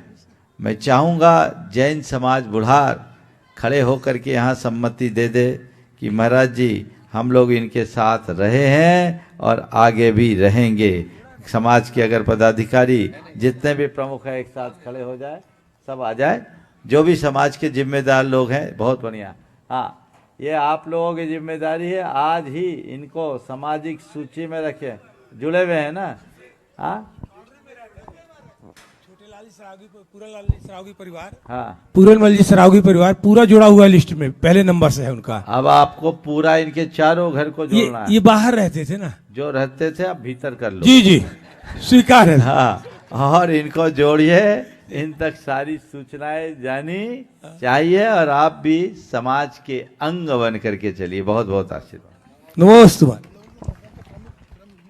मैं चाहूँगा जैन समाज बुढ़ार खड़े होकर के यहाँ सम्मति दे दे कि महाराज जी, हम लोग इनके साथ रहे हैं और आगे भी रहेंगे। समाज के अगर पदाधिकारी जितने भी प्रमुख हैं एक साथ खड़े हो जाए, सब आ जाए, जो भी समाज के जिम्मेदार लोग हैं। बहुत बढ़िया। हाँ, ये आप लोगों की जिम्मेदारी है, आज ही इनको सामाजिक सूची में रखें। जुड़े हुए हैं ना? हाँ, सरावगी परिवार, हाँ, पूरनमल जी सरावगी परिवार पूरा जुड़ा हुआ है, लिस्ट में पहले नंबर से है उनका। अब आपको पूरा इनके चारों घर को जोड़ना है। ये बाहर रहते थे ना, जो रहते थे आप भीतर कर लो। जी जी, स्वीकार है। हाँ, और इनको जोड़िए, इन तक सारी सूचनाएं जानी चाहिए और आप भी समाज के अंग बन करके चलिए। बहुत बहुत आशीर्वाद। नमस्ते।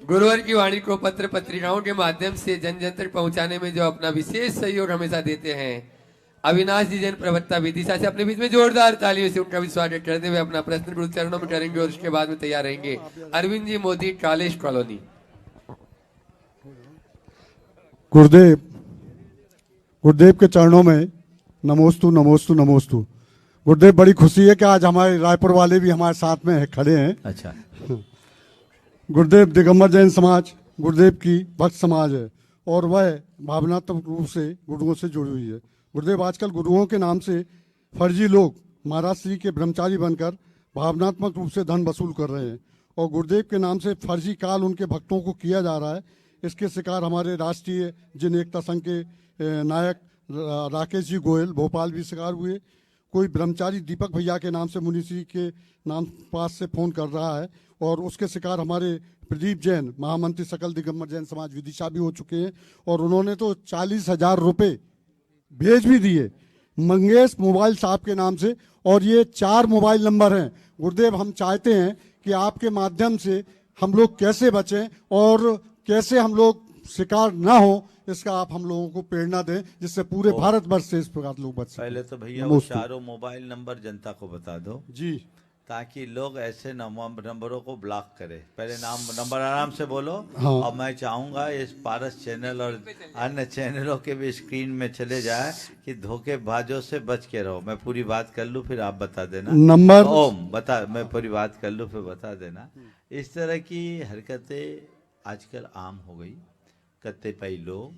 गुरुवर की वाणी को पत्र पत्रिकाओं के माध्यम से जन जन तक पहुंचाने में जो अपना विशेष सहयोग हमेशा देते हैं, अविनाश जी जैन प्रवक्ता विदिशा से अपने बीच में जोरदार तालियों से उनका भी स्वागत करते हुए अपना प्रश्न गुरु चरणों में करेंगे और उसके बाद में तैयार रहेंगे अरविंद जी मोदी, कालेश कॉलोनी। गुरुदेव के चरणों में नमोस्तु नमोस्तु नमोस्तु। गुरुदेव, बड़ी खुशी है कि आज हमारे रायपुर वाले भी हमारे साथ में खड़े हैं। अच्छा। गुरुदेव दिगंबर जैन समाज गुरुदेव की भक्त समाज है और वह भावनात्मक रूप से गुरुओं से जुड़ी हुई है। गुरुदेव, आजकल गुरुओं के नाम से फर्जी लोग महाराज श्री के ब्रह्मचारी बनकर भावनात्मक रूप से धन वसूल कर रहे हैं और गुरुदेव के नाम से फर्जी काल उनके भक्तों को किया जा रहा है। इसके शिकार हमारे राष्ट्रीय जन एकता संघ के नायक राकेश जी गोयल भोपाल भी शिकार हुए। कोई ब्रह्मचारी दीपक भैया के नाम से मुनि श्री के नाम पास से फोन कर रहा है और उसके शिकार हमारे प्रदीप जैन महामंत्री सकल दिगंबर जैन समाज विदिशा भी हो चुके हैं और उन्होंने तो 40,000 रुपये भेज भी दिए मंगेश मोबाइल साहब के नाम से। और ये 4 मोबाइल नंबर हैं। गुरुदेव, हम चाहते हैं कि आपके माध्यम से हम लोग कैसे बचें और कैसे हम लोग शिकार ना हो, इसका आप हम लोगों को प्रेरणा दें, जिससे पूरे भारतवर्ष से इस प्रकार लोग बच सकें। पहले तो भैया वो चारों मोबाइल नंबर जनता को बता दो जी, ताकि लोग ऐसे नंबरों को ब्लॉक करें। पहले नंबर आराम से बोलो। हाँ। और मैं चाहूंगा इस पारस चैनल और अन्य चैनलों के भी स्क्रीन में चले जाए कि धोखेबाजों से बच के रहो। मैं पूरी बात कर लूँ फिर आप बता देना। नंबर मैं पूरी बात कर लूँ फिर बता देना। इस तरह की हरकतें आजकल आम हो गई। कतिपय लोग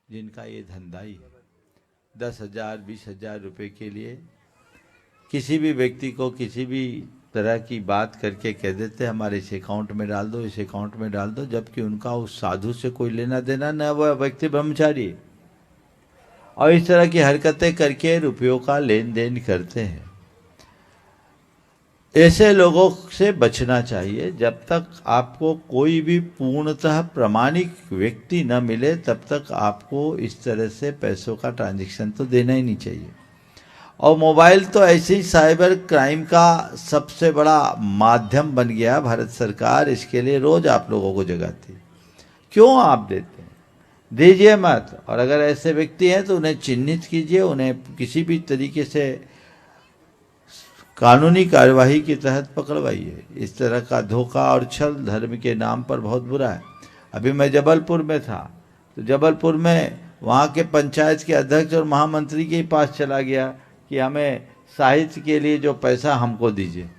जिनका ये धंधा ही है, 10,000 20,000 रुपए के लिए किसी भी व्यक्ति को किसी भी तरह की बात करके कह देते हमारे इस अकाउंट में डाल दो, इस अकाउंट में डाल दो, जबकि उनका उस साधु से कोई लेना देना न, वह व्यक्ति ब्रह्मचारी। और इस तरह की हरकतें करके रुपयों का लेन देन करते हैं। ऐसे लोगों से बचना चाहिए। जब तक आपको कोई भी पूर्णतः प्रमाणिक व्यक्ति न मिले तब तक आपको इस तरह से पैसों का ट्रांजैक्शन तो देना ही नहीं चाहिए। और मोबाइल तो ऐसे ही साइबर क्राइम का सबसे बड़ा माध्यम बन गया। भारत सरकार इसके लिए रोज आप लोगों को जगाती। क्यों आप देते हैं? दीजिए मत। और अगर ऐसे व्यक्ति हैं तो उन्हें चिन्हित कीजिए, उन्हें किसी भी तरीके से कानूनी कार्यवाही के तहत पकड़वाइए। इस तरह का धोखा और छल धर्म के नाम पर बहुत बुरा है। अभी मैं जबलपुर में था तो जबलपुर में वहाँ के पंचायत के अध्यक्ष और महामंत्री के पास चला गया कि हमें साहित्य के लिए जो पैसा हमको दीजिए,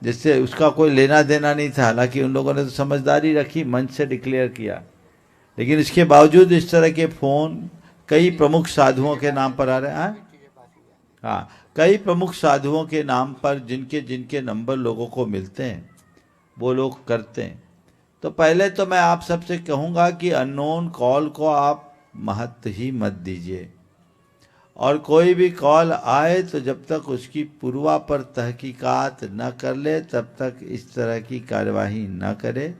जिससे उसका कोई लेना देना नहीं था। हालांकि उन लोगों ने तो समझदारी रखी, मंच से डिक्लेयर किया, लेकिन इसके बावजूद इस तरह के फ़ोन कई प्रमुख साधुओं के नाम पर आ रहे हैं। हाँ, कई प्रमुख साधुओं के नाम पर जिनके जिनके नंबर लोगों को मिलते हैं वो लोग करते हैं। तो पहले तो मैं आप सबसे कहूँगा कि अननोन कॉल को आप महत्व ही मत दीजिए, और कोई भी कॉल आए तो जब तक उसकी पूर्वापर तहकीकात न कर ले तब तक इस तरह की कार्यवाही न करे।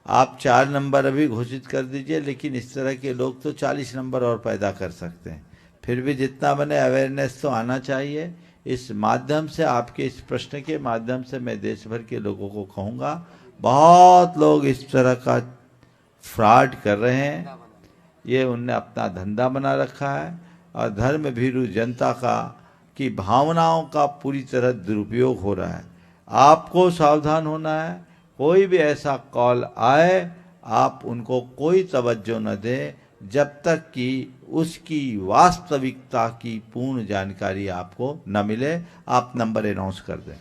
आप 4 नंबर अभी घोषित कर दीजिए, लेकिन इस तरह के लोग तो 40 नंबर और पैदा कर सकते हैं। फिर भी जितना बने अवेयरनेस तो आना चाहिए। इस माध्यम से, आपके इस प्रश्न के माध्यम से मैं देश भर के लोगों को कहूँगा, बहुत लोग इस तरह का फ्रॉड कर रहे हैं। ये उनने अपना धंधा बना रखा है और धर्म भीरू जनता की भावनाओं का पूरी तरह दुरुपयोग हो रहा है। आपको सावधान होना है। कोई भी ऐसा कॉल आए आप उनको कोई तवज्जो न दें जब तक कि उसकी वास्तविकता की पूर्ण जानकारी आपको न मिले। आप नंबर अनाउंस कर दें।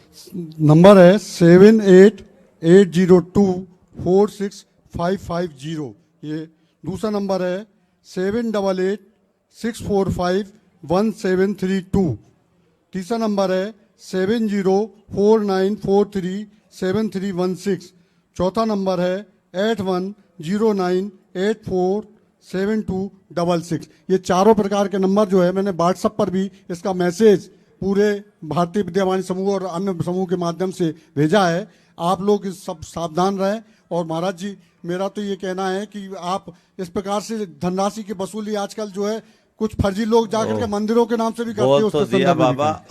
नंबर है 7880246550। ये दूसरा नंबर है 7886451732। तीसरा नंबर है 7049437316। चौथा नंबर है 8109847266। ये चारों प्रकार के नंबर जो है मैंने व्हाट्सएप पर भी इसका मैसेज पूरे भारतीय विद्यावाणी समूह और अन्य समूह के माध्यम से भेजा है। आप लोग इस सब सावधान रहें। और महाराज जी, मेरा तो ये कहना है कि आप इस प्रकार से धनराशि की वसूली आजकल जो है कुछ फर्जी लोग जाकर के मंदिरों के नाम से भी करते हैं। तो दिया बाबा,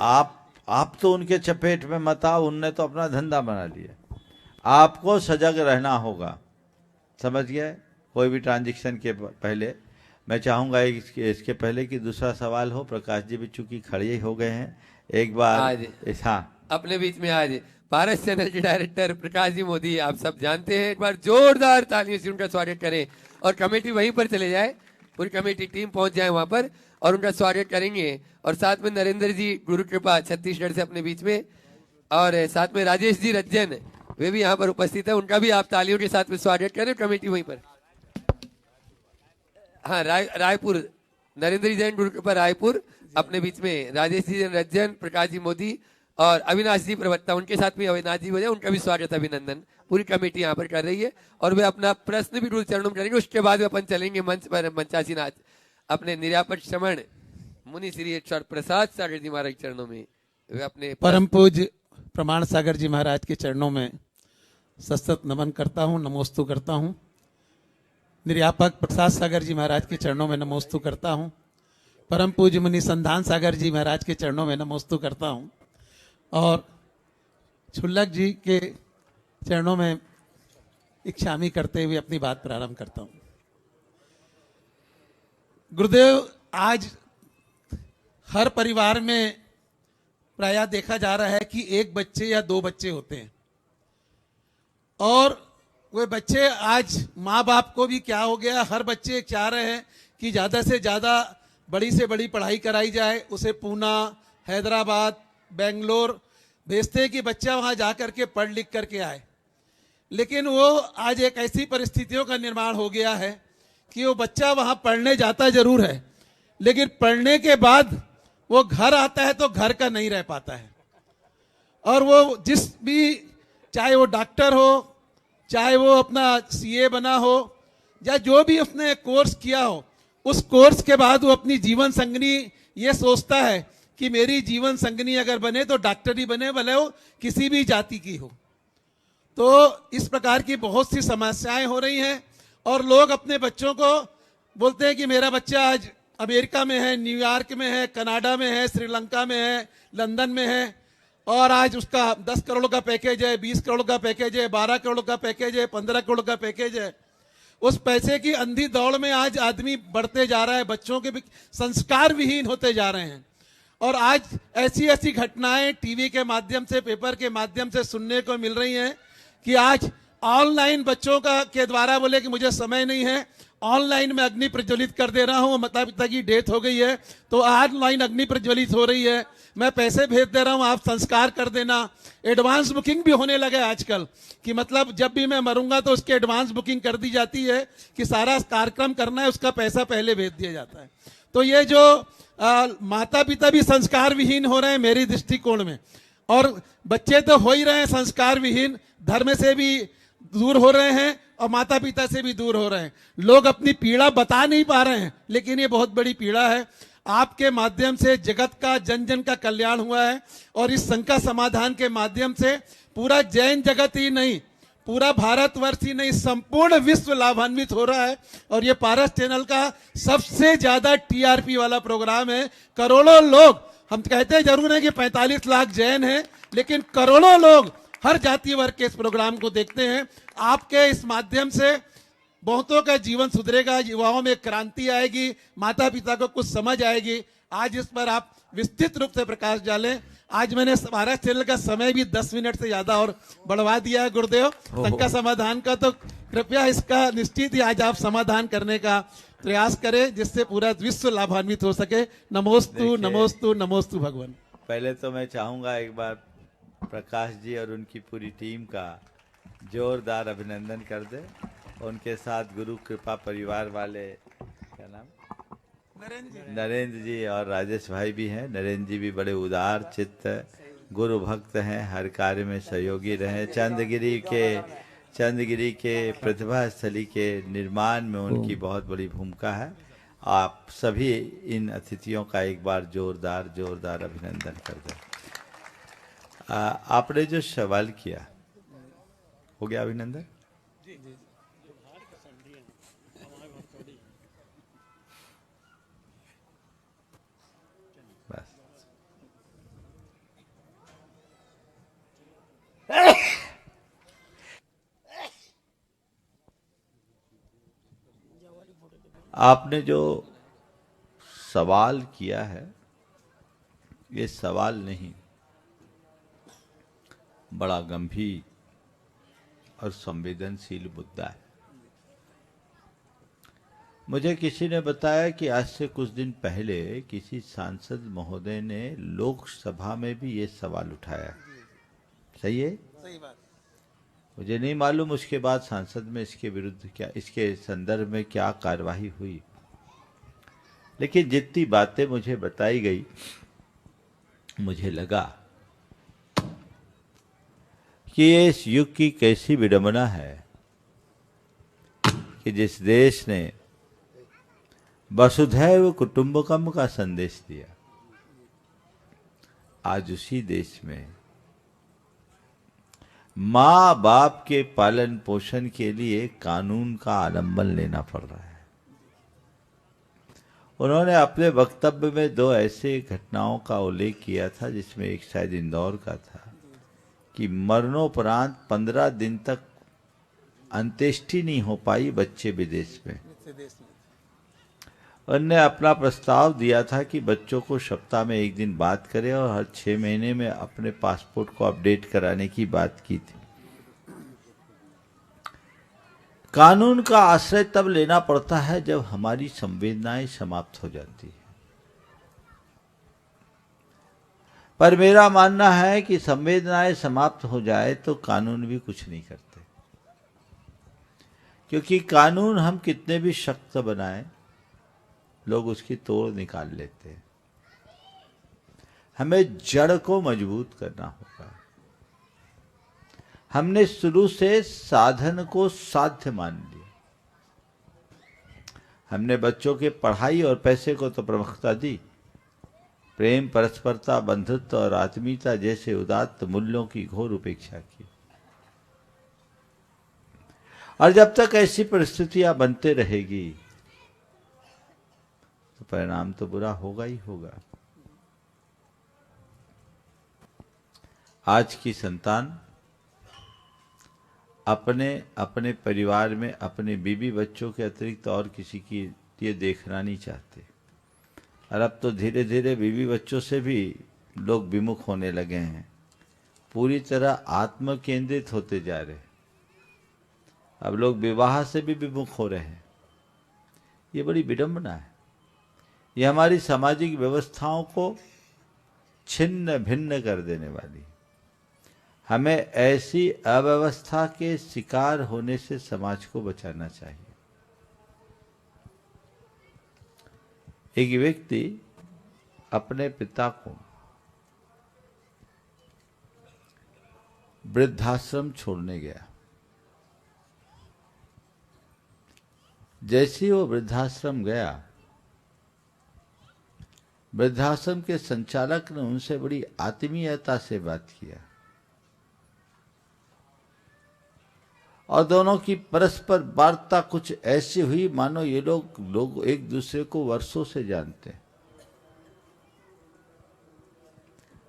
आप तो उनके चपेट में मत आओ। उनने तो अपना धंधा बना लिया। आपको सजग रहना होगा, समझ गए? कोई भी ट्रांजैक्शन के पहले मैं चाहूँगा इसके पहले कि दूसरा सवाल हो। प्रकाश जी भी चूंकि खड़े ही हो गए हैं, एक बार आज अपने बीच में आज भारत चैनल के डायरेक्टर प्रकाश जी मोदी, आप सब जानते हैं। एक बार जोरदार तालियों से उनका स्वागत करें और कमेटी वहीं पर चले जाए, पूरी कमेटी टीम पहुंच जाए वहां पर और उनका स्वागत करेंगे। और साथ में नरेंद्र जी गुरु कृपा छत्तीसगढ़ से अपने बीच में, और साथ में राजेश जी रज्जन वे भी यहाँ पर उपस्थित है। उनका भी आप तालियों के साथ में स्वागत करें। कमेटी वहीं पर। हाँ, रायपुर नरेंद्र जैन गुरु कृपा रायपुर अपने बीच में, राजेश जी रज्जन, प्रकाश जी मोदी और अविनाश जी प्रवक्ता, उनके साथ में अविनाश जी वजह, उनका भी स्वागत अभिनंदन। पूरी कमेटी यहाँ पर कर रही है और वे अपना प्रश्न भी गुरु चरणों में करेंगे। उसके बाद अपन चलेंगे मंच पर मंचासीनाथ अपने निर्यापक श्रमण मुनि श्री ईश्वर प्रसाद सागर जी महाराज चरणों में। वे अपने परम पूज्य प्रमाण सागर जी महाराज के चरणों में सतत नमन करता हूँ, नमोस्तु करता हूँ। निर्यापक प्रसाद सागर जी महाराज के चरणों में नमोस्तु करता हूँ। परम पूज्य मुनि संधान सागर जी महाराज के चरणों में नमोस्तु करता हूँ और छुल्लक जी के चरणों में इच्छामी करते हुए अपनी बात प्रारंभ करता हूँ। गुरुदेव, आज हर परिवार में प्रायः देखा जा रहा है कि एक बच्चे या 2 बच्चे होते हैं और वे बच्चे आज माँ बाप को भी क्या हो गया, हर बच्चे चाह रहे हैं कि ज़्यादा से ज़्यादा बड़ी से बड़ी पढ़ाई कराई जाए, उसे पूना, हैदराबाद, बेंगलोर भेजते हैं कि बच्चा वहाँ जा कर के पढ़ लिख करके आए। लेकिन वो आज एक ऐसी परिस्थितियों का निर्माण हो गया है कि वो बच्चा वहाँ पढ़ने जाता जरूर है, लेकिन पढ़ने के बाद वो घर आता है तो घर का नहीं रह पाता है। और वो जिस भी, चाहे वो डॉक्टर हो, चाहे वो अपना सीए बना हो, या जो भी उसने कोर्स किया हो, उस कोर्स के बाद वो अपनी जीवन संगनी ये सोचता है कि मेरी जीवन संगनी अगर बने तो डॉक्टर ही बने, भले वो किसी भी जाति की हो। तो इस प्रकार की बहुत सी समस्याएं हो रही हैं और लोग अपने बच्चों को बोलते हैं कि मेरा बच्चा आज अमेरिका में है, न्यूयॉर्क में है, कनाडा में है, श्रीलंका में है, लंदन में है और आज उसका 10 करोड़ का पैकेज है, 20 करोड़ का पैकेज है, 12 करोड़ का पैकेज है, 15 करोड़ का पैकेज है। उस पैसे की अंधी दौड़ में आज आदमी बढ़ते जा रहा है, बच्चों के भी संस्कार विहीन होते जा रहे हैं। और आज ऐसी ऐसी घटनाएं टीवी के माध्यम से, पेपर के माध्यम से सुनने को मिल रही हैं कि आज ऑनलाइन बच्चों का के द्वारा बोले कि मुझे समय नहीं है, ऑनलाइन में अग्नि प्रज्वलित कर दे रहा हूं, माता पिता की डेथ हो गई है तो ऑनलाइन अग्नि प्रज्वलित हो रही है, मैं पैसे भेज दे रहा हूं, आप संस्कार कर देना। एडवांस बुकिंग भी होने लगा आजकल कि मतलब जब भी मैं मरूंगा तो उसकी एडवांस बुकिंग कर दी जाती है कि सारा कार्यक्रम करना है, उसका पैसा पहले भेज दिया जाता है। तो ये जो माता पिता भी संस्कार विहीन हो रहे हैं मेरी दृष्टिकोण में, और बच्चे तो हो ही रहे हैं संस्कार विहीन, धर्म से भी दूर हो रहे हैं और माता पिता से भी दूर हो रहे हैं। लोग अपनी पीड़ा बता नहीं पा रहे हैं, लेकिन ये बहुत बड़ी पीड़ा है। आपके माध्यम से जगत का, जन जन का कल्याण हुआ है और इस शंका समाधान के माध्यम से पूरा जैन जगत ही नहीं, पूरा भारतवर्ष ही नहीं, संपूर्ण विश्व लाभान्वित हो रहा है। और ये पारस चैनल का सबसे ज्यादा टीआरपी वाला प्रोग्राम है। करोड़ों लोग, हम कहते हैं जरूर है कि 45 लाख जैन हैं, लेकिन करोड़ों लोग हर जाति वर्ग के इस प्रोग्राम को देखते हैं। आपके इस माध्यम से बहुतों का जीवन सुधरेगा, युवाओं में क्रांति आएगी, माता पिता को कुछ समझ आएगी। आज इस पर आप विस्तृत रूप से प्रकाश डालें। आज मैंने हमारा चैनल का समय भी 10 मिनट से ज्यादा और बढ़वा दिया है गुरुदेव, शंका समाधान का, तो कृपया इसका निश्चित ही आज आप समाधान करने का प्रयास करें जिससे पूरा विश्व लाभान्वित हो सके। नमोस्तु नमोस्तु नमोस्तु भगवान। पहले तो मैं चाहूंगा एक बार प्रकाश जी और उनकी पूरी टीम का जोरदार अभिनंदन कर दे। उनके साथ गुरु कृपा परिवार वाले, क्या नाम, नरेंद्र जी और राजेश भाई भी हैं। नरेंद्र जी भी बड़े उदार चित्त गुरु भक्त हैं, हर कार्य में सहयोगी रहे। चंद्रगिरी के प्रतिभा स्थली के निर्माण में उनकी बहुत बड़ी भूमिका है। आप सभी इन अतिथियों का एक बार जोरदार अभिनंदन कर दें। आपने जो सवाल किया, हो गया अभिनंदन? बस आपने जो सवाल किया है, ये सवाल नहीं, बड़ा गंभीर और संवेदनशील मुद्दा है। मुझे किसी ने बताया कि आज से कुछ दिन पहले किसी सांसद महोदय ने लोकसभा में भी ये सवाल उठाया। सही है? सही बात। मुझे नहीं मालूम उसके बाद सांसद में इसके विरुद्ध क्या, इसके संदर्भ में क्या कार्यवाही हुई, लेकिन जितनी बातें मुझे बताई गई, मुझे लगा कि ये इस युग की कैसी विडंबना है कि जिस देश ने वसुधैव कुटुंबकम का संदेश दिया, आज उसी देश में माँ बाप के पालन पोषण के लिए कानून का आलंबन लेना पड़ रहा है। उन्होंने अपने वक्तव्य में 2 ऐसे घटनाओं का उल्लेख किया था, जिसमें एक शायद इंदौर का था कि मरणोपरांत 15 दिन तक अंत्येष्टि नहीं हो पाई बच्चे विदेश में। उन्होंने अपना प्रस्ताव दिया था कि बच्चों को सप्ताह में 1 दिन बात करें और हर 6 महीने में अपने पासपोर्ट को अपडेट कराने की बात की थी। कानून का आश्रय तब लेना पड़ता है जब हमारी संवेदनाएं समाप्त हो जाती है, पर मेरा मानना है कि संवेदनाएं समाप्त हो जाए तो कानून भी कुछ नहीं करते, क्योंकि कानून हम कितने भी सख्त बनाएं, लोग उसकी तोड़ निकाल लेते हैं। हमें जड़ को मजबूत करना होगा। हमने शुरू से साधन को साध्य मान लिया। हमने बच्चों के पढ़ाई और पैसे को तो प्रमुखता दी, प्रेम, परस्परता, बंधुत्व और आत्मीयता जैसे उदात्त मूल्यों की घोर उपेक्षा की। और जब तक ऐसी परिस्थितियां बनते रहेगी तो परिणाम तो बुरा होगा ही होगा। आज की संतान अपने अपने परिवार में अपने बीवी बच्चों के अतिरिक्त और किसी की ये देखना नहीं चाहते। और अब तो धीरे धीरे बीवी बच्चों से भी लोग विमुख होने लगे हैं, पूरी तरह आत्म केंद्रित होते जा रहे हैं। अब लोग विवाह से भी विमुख हो रहे हैं। ये बड़ी विडंबना है। ये हमारी सामाजिक व्यवस्थाओं को छिन्न भिन्न कर देने वाली। हमें ऐसी अव्यवस्था के शिकार होने से समाज को बचाना चाहिए। एक व्यक्ति अपने पिता को वृद्धाश्रम छोड़ने गया। जैसे ही वो वृद्धाश्रम गया, वृद्धाश्रम के संचालक ने उनसे बड़ी आत्मीयता से बात किया और दोनों की परस्पर वार्ता कुछ ऐसी हुई मानो ये लोग एक दूसरे को वर्षों से जानते हैं।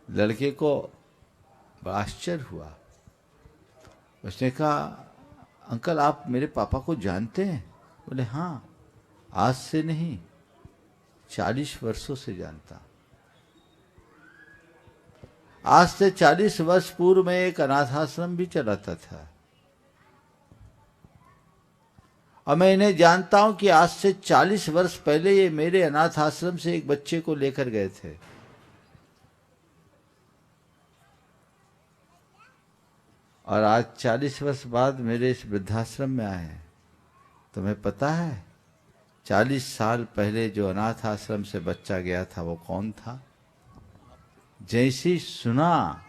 लड़के को बड़ा आश्चर्य हुआ। उसने कहा, अंकल आप मेरे पापा को जानते हैं? बोले हाँ, आज से नहीं 40 वर्षों से जानता। आज से 40 वर्ष पूर्व में एक अनाथ आश्रम भी चलाता था और मैं इन्हें जानता हूं कि आज से 40 वर्ष पहले ये मेरे अनाथ आश्रम से एक बच्चे को लेकर गए थे। और आज 40 वर्ष बाद मेरे इस वृद्धाश्रम में आए हैं। तुम्हें पता है 40 साल पहले जो अनाथ आश्रम से बच्चा गया था वो कौन था? जैसी सुना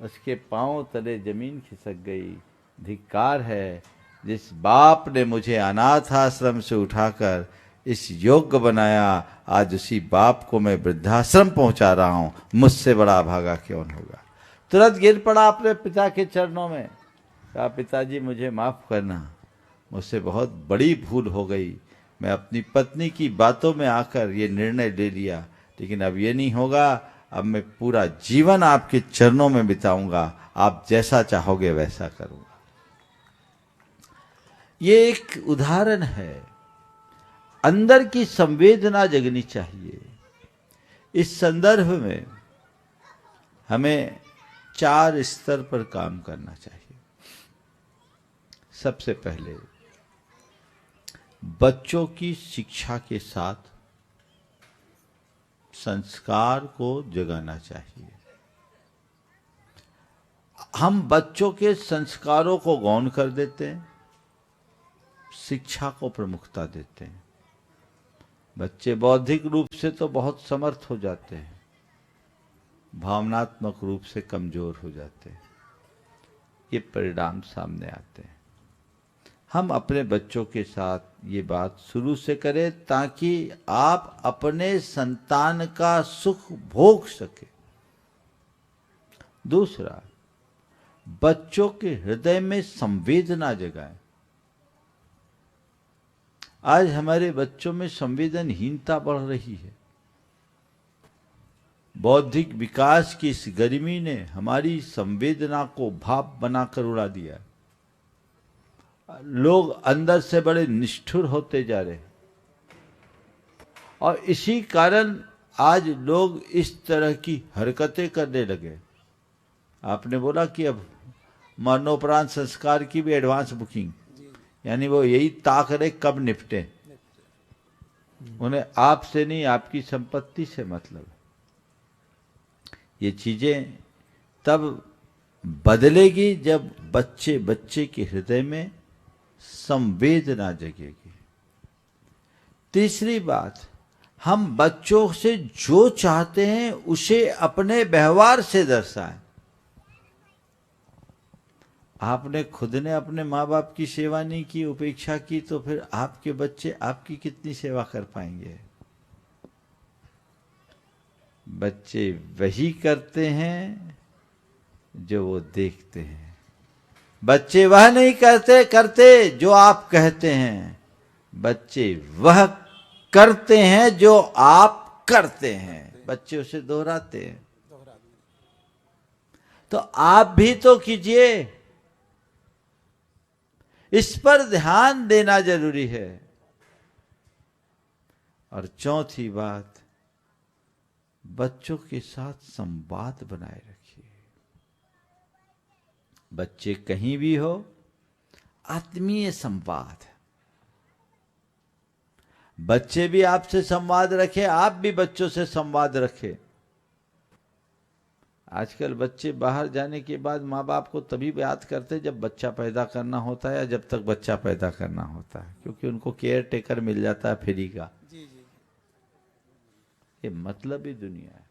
उसके पांव तले जमीन खिसक गई। धिक्कार है जिस बाप ने मुझे अनाथ आश्रम से उठाकर इस योग्य बनाया, आज उसी बाप को मैं वृद्धाश्रम पहुंचा रहा हूं। मुझसे बड़ा भागा कौन होगा? तुरंत गिर पड़ा अपने पिता के चरणों में, कहा पिताजी मुझे माफ करना, मुझसे बहुत बड़ी भूल हो गई। मैं अपनी पत्नी की बातों में आकर ये निर्णय ले लिया, लेकिन अब ये नहीं होगा। अब मैं पूरा जीवन आपके चरणों में बिताऊंगा, आप जैसा चाहोगे वैसा करूंगा। ये एक उदाहरण है। अंदर की संवेदना जगनी चाहिए। इस संदर्भ में हमें 4 स्तर पर काम करना चाहिए। सबसे पहले बच्चों की शिक्षा के साथ संस्कार को जगाना चाहिए। हम बच्चों के संस्कारों को गौण कर देते हैं, शिक्षा को प्रमुखता देते हैं। बच्चे बौद्धिक रूप से तो बहुत समर्थ हो जाते हैं, भावनात्मक रूप से कमजोर हो जाते हैं। ये परिणाम सामने आते हैं। हम अपने बच्चों के साथ ये बात शुरू से करें ताकि आप अपने संतान का सुख भोग सके। दूसरा, बच्चों के हृदय में संवेदना जगाएं। आज हमारे बच्चों में संवेदनहीनता बढ़ रही है। बौद्धिक विकास की इस गर्मी ने हमारी संवेदना को भाप बनाकर उड़ा दिया। लोग अंदर से बड़े निष्ठुर होते जा रहे हैं और इसी कारण आज लोग इस तरह की हरकतें करने लगे। आपने बोला कि अब मरणोपरांत संस्कार की भी एडवांस बुकिंग, यानी वो यही ताक रहे कब निपटे। उन्हें आपसे नहीं आपकी संपत्ति से मतलब। ये चीजें तब बदलेगी जब बच्चे के हृदय में संवेदना जगेगी। तीसरी बात, हम बच्चों से जो चाहते हैं उसे अपने व्यवहार से दर्शाएं। आपने खुद ने अपने माँ बाप की सेवा नहीं की, उपेक्षा की, तो फिर आपके बच्चे आपकी कितनी सेवा कर पाएंगे? बच्चे वही करते हैं जो वो देखते हैं। बच्चे वह नहीं करते जो आप कहते हैं, बच्चे वह करते हैं जो आप करते हैं। बच्चे उसे दोहराते हैं। तो आप भी तो कीजिए, इस पर ध्यान देना जरूरी है। और चौथी बात, बच्चों के साथ संवाद बनाए रखिए। बच्चे कहीं भी हो, आत्मीय संवाद। बच्चे भी आपसे संवाद रखें, आप भी बच्चों से संवाद रखें। आजकल बच्चे बाहर जाने के बाद माँ बाप को तभी याद करते जब बच्चा पैदा करना होता है या जब तक बच्चा पैदा करना होता है, क्योंकि उनको केयर टेकर मिल जाता है फ्री का। ये मतलब ही दुनिया है।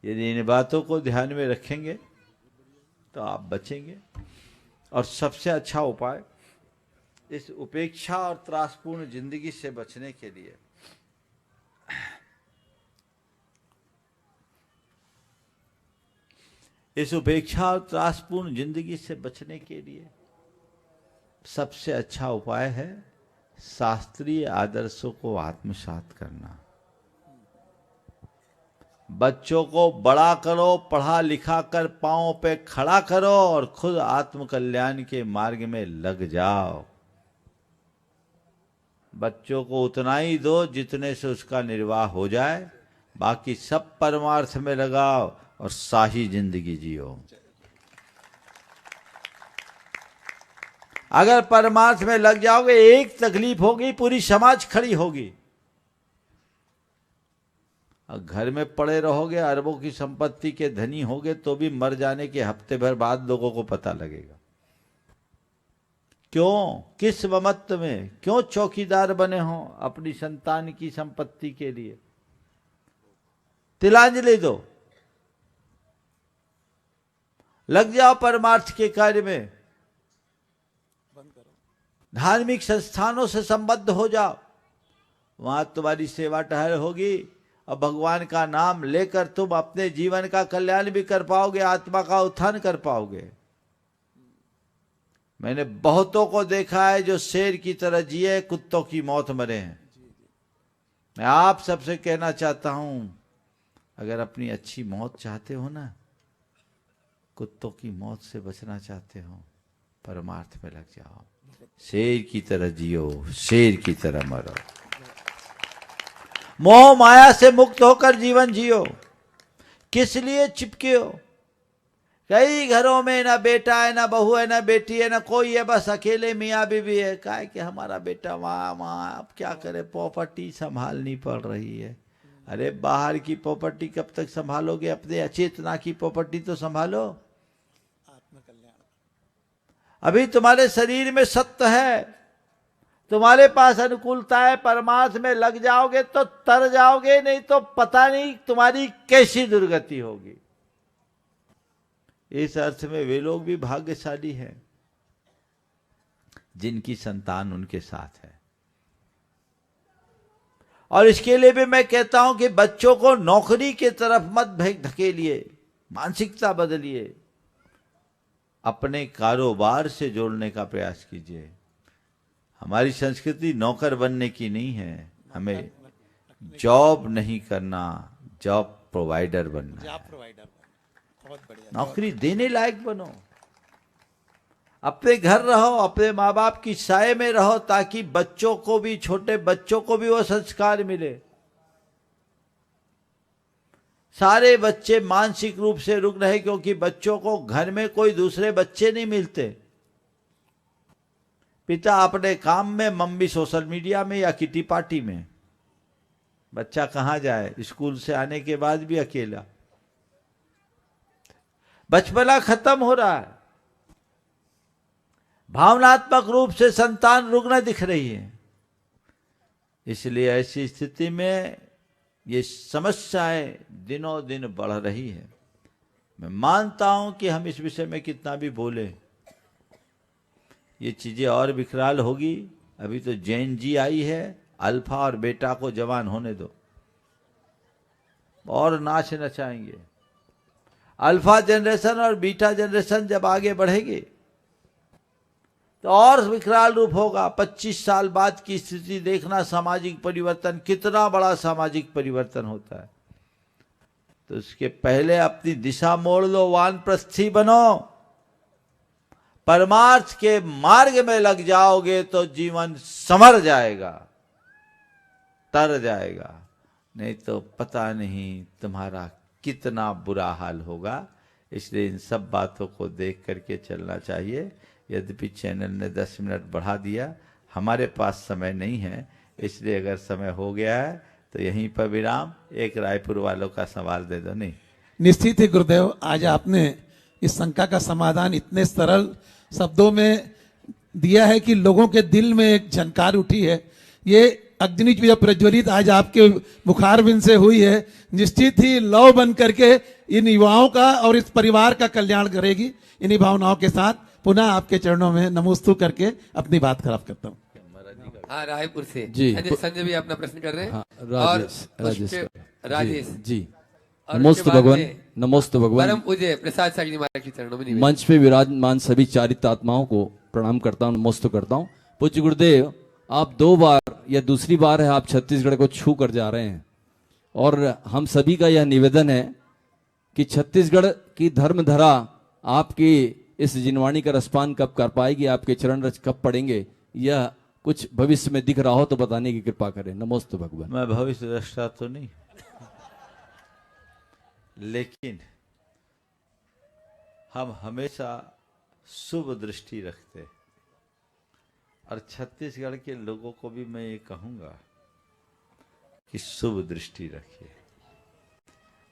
यदि इन बातों को ध्यान में रखेंगे तो आप बचेंगे। और सबसे अच्छा उपाय इस उपेक्षा और त्रासपूर्ण जिंदगी से बचने के लिए सबसे अच्छा उपाय है शास्त्रीय आदर्शों को आत्मसात करना। बच्चों को बड़ा करो, पढ़ा लिखा कर पांवों पे खड़ा करो और खुद आत्म कल्याण के मार्ग में लग जाओ। बच्चों को उतना ही दो जितने से उसका निर्वाह हो जाए, बाकी सब परमार्थ में लगाओ और शाही जिंदगी जियो। अगर परमार्थ में लग जाओगे, एक तकलीफ होगी, पूरी समाज खड़ी होगी। घर में पड़े रहोगे, अरबों की संपत्ति के धनी होगे, तो भी मर जाने के हफ्ते भर बाद लोगों को पता लगेगा। क्यों? किस ममत्व में? क्यों चौकीदार बने हो अपनी संतान की संपत्ति के लिए? तिलांजलि दो, लग जाओ परमार्थ के कार्य में, धार्मिक संस्थानों से संबद्ध हो जाओ, वहां तुम्हारी सेवा टहल होगी और भगवान का नाम लेकर तुम अपने जीवन का कल्याण भी कर पाओगे, आत्मा का उत्थान कर पाओगे। मैंने बहुतों को देखा है जो शेर की तरह जिए, कुत्तों की मौत मरे हैं। मैं आप सबसे कहना चाहता हूं, अगर अपनी अच्छी मौत चाहते हो ना, कुत्तों की मौत से बचना चाहते हो, परमार्थ में लग जाओ। शेर की तरह जियो, शेर की तरह मरो। मोह माया से मुक्त होकर जीवन जियो। किस लिए चिपके हो? कई घरों में ना बेटा है, ना बहू है, ना बेटी है, ना कोई है, बस अकेले मियाँ बीवी है। क्या है कि हमारा बेटा वहाँ अब क्या करे, प्रॉपर्टी संभालनी पड़ रही है। अरे बाहर की प्रॉपर्टी कब तक संभालोगे? अपने अचेतना की प्रॉपर्टी तो संभालो। अभी तुम्हारे शरीर में सत्य है, तुम्हारे पास अनुकूलता है, परमार्थ में लग जाओगे तो तर जाओगे, नहीं तो पता नहीं तुम्हारी कैसी दुर्गति होगी। इस अर्थ में वे लोग भी भाग्यशाली हैं जिनकी संतान उनके साथ है। और इसके लिए भी मैं कहता हूं कि बच्चों को नौकरी की तरफ मत धकेलिए, मानसिकता बदलिए, अपने कारोबार से जोड़ने का प्रयास कीजिए। हमारी संस्कृति नौकर बनने की नहीं है, हमें जॉब नहीं करना, जॉब प्रोवाइडर बनना है। नौकरी देने लायक बनो, अपने घर रहो, अपने माँ बाप की साए में रहो, ताकि बच्चों को भी, छोटे बच्चों को भी वो संस्कार मिले। सारे बच्चे मानसिक रूप से रुक रहे क्योंकि बच्चों को घर में कोई दूसरे बच्चे नहीं मिलते। पिता अपने काम में, मम्मी सोशल मीडिया में या किटी पार्टी में। बच्चा कहाँ जाए? स्कूल से आने के बाद भी अकेला। बचपना खत्म हो रहा है, भावनात्मक रूप से संतान रुग्ण दिख रही है। इसलिए ऐसी स्थिति में ये समस्याएं दिनों दिन बढ़ रही है। मैं मानता हूं कि हम इस विषय में कितना भी बोले, ये चीजें और विकराल होगी। अभी तो जैन जी आई है, अल्फा और बेटा को जवान होने दो। और नाच नचाएंगे। अल्फा जनरेशन और बीटा जनरेशन जब आगे बढ़ेगी तो और विकराल रूप होगा। 25 साल बाद की स्थिति देखना, सामाजिक परिवर्तन कितना बड़ा सामाजिक परिवर्तन होता है। तो उसके पहले अपनी दिशा मोड़ लो, वानप्रस्थी बनो, परमार्थ के मार्ग में लग जाओगे तो जीवन संवर जाएगा, तर जाएगा, नहीं तो पता नहीं तुम्हारा कितना बुरा हाल होगा। इसलिए इन सब बातों को देख करके चलना चाहिए। यद्यपि चैनल ने 10 मिनट बढ़ा दिया, हमारे पास समय नहीं है, इसलिए अगर समय हो गया है तो यहीं पर विराम। एक रायपुर वालों का सवाल दे दो। नहीं, निश्चित ही गुरुदेव, आज आपने इस शंका का समाधान इतने सरल शब्दों में दिया है कि लोगों के दिल में एक झनकार उठी है। ये अग्नि जो प्रज्वलित आज आपके मुखारबिंद से हुई है, निश्चित ही लौ बन करके इन युवाओं का और इस परिवार का कल्याण करेगी। इन्हीं भावनाओं के साथ पुनः आपके चरणों में नमोस्तु करके अपनी बात खराब करता हूँ। हाँ, रायपुर से जी, संजय भी अपना प्रश्न कर रहे हैं। हाँ, राजेश जी, और नमोस्तु उसके बाद भगवान, में नमोस्तु भगवान। परम पूज्य प्रसाद सागर जी महाराज के चरणों में निवेदन। मंच पे विराजमान सभी चारित आत्माओं को प्रणाम करता हूँ, नमोस्तु करता हूँ। पूज्य गुरुदेव, आप 2 बार या दूसरी बार है आप छत्तीसगढ़ को छू कर जा रहे हैं, और हम सभी का यह निवेदन है कि छत्तीसगढ़ की धर्मधरा आपकी इस जिनवाणी का रसपान कब कर पाएगी, आपके चरण रज कब पड़ेंगे, यह कुछ भविष्य में दिख रहा हो तो बताने की कृपा करें। नमोस्तु भगवान। मैं भविष्य दृष्टा तो नहीं, लेकिन हम हमेशा शुभ दृष्टि रखते हैं, और छत्तीसगढ़ के लोगों को भी मैं ये कहूंगा कि शुभ दृष्टि रखिए,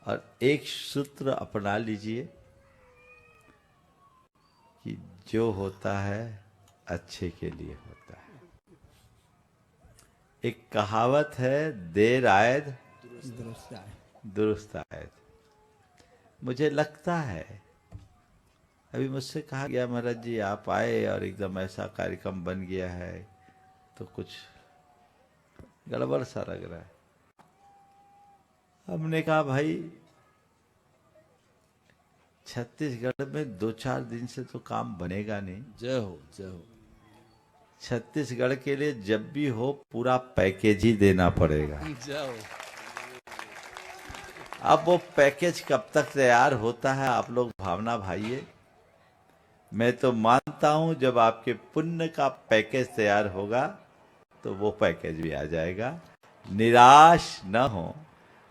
और एक सूत्र अपना लीजिए कि जो होता है अच्छे के लिए होता है। एक कहावत है, देर आयद दुरुस्त आयद। मुझे लगता है, अभी मुझसे कहा गया महाराज जी आप आए और एकदम ऐसा कार्यक्रम बन गया है, तो कुछ गड़बड़ सा लग रहा है। हमने कहा भाई छत्तीसगढ़ में 2-4 दिन से तो काम बनेगा नहीं। जय हो, जय हो। छत्तीसगढ़ के लिए जब भी हो पूरा पैकेज ही देना पड़ेगा। जय हो। अब वो पैकेज कब तक तैयार होता है आप लोग भावना भाइये। मैं तो मानता हूं जब आपके पुण्य का पैकेज तैयार होगा तो वो पैकेज भी आ जाएगा। निराश न हो,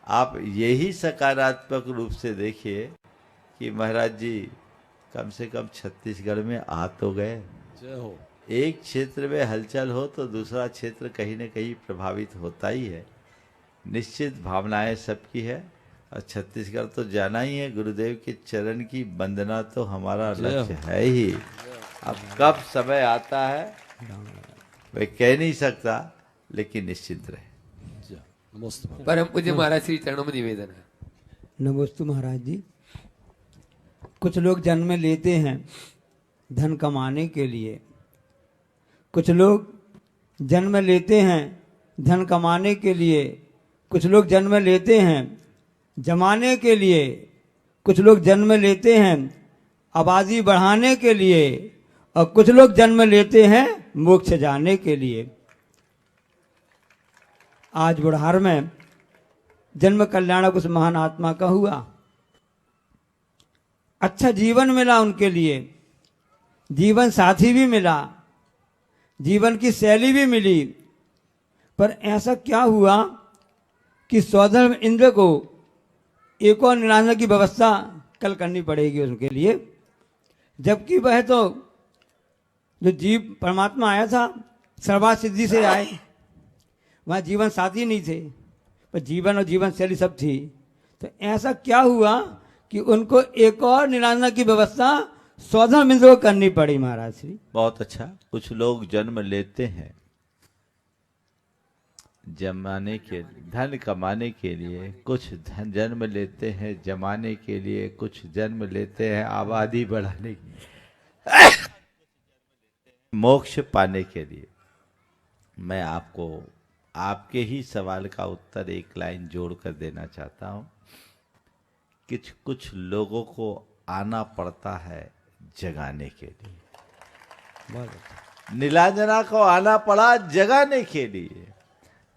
आप यही सकारात्मक रूप से देखिए कि महाराज जी कम से कम छत्तीसगढ़ में आ तो गए। जय हो। एक क्षेत्र में हलचल हो तो दूसरा क्षेत्र कहीं न कहीं प्रभावित होता ही है। निश्चित भावनाएं सबकी है, और छत्तीसगढ़ तो जाना ही है। गुरुदेव के चरण की वंदना तो हमारा लक्ष्य है ही। अब कब समय आता है वे कह नहीं सकता, लेकिन निश्चित रहे। नमस्ते। परम पूज्य महाराज श्री चरणों में निवेदन है। नमस्ते महाराज जी। कुछ लोग जन्म लेते हैं धन कमाने के लिए, कुछ लोग जन्म लेते हैं धन कमाने के लिए, कुछ लोग जन्म लेते हैं जमाने के लिए, कुछ लोग जन्म लेते हैं आबादी बढ़ाने के लिए, और कुछ लोग जन्म लेते हैं मोक्ष जाने के लिए। आज बुढ़ार में जन्म कल्याणक उस महान आत्मा का हुआ, अच्छा जीवन मिला उनके लिए, जीवन साथी भी मिला, जीवन की शैली भी मिली, पर ऐसा क्या हुआ कि सौधर्म इंद्र को एक और निराशा की व्यवस्था कल करनी पड़ेगी उनके लिए, जबकि वह तो जो जीव परमात्मा आया था सर्वा सिद्धि से आए, वहाँ जीवन साथी नहीं थे, पर जीवन और जीवन शैली सब थी। तो ऐसा क्या हुआ कि उनको एक और निराशा की व्यवस्था सौधर्म इंद्र को करनी पड़ी महाराज श्री। बहुत अच्छा। कुछ लोग जन्म लेते हैं जमाने के धन कमाने के लिए, कुछ धन जन्म लेते हैं जमाने के लिए, कुछ जन्म लेते हैं आबादी बढ़ाने मोक्ष पाने के लिए। मैं आपको आपके ही सवाल का उत्तर एक लाइन जोड़ कर देना चाहता हूं। कुछ कुछ लोगों को आना पड़ता है जगाने के लिए। नीलांजना को आना पड़ा जगाने के लिए।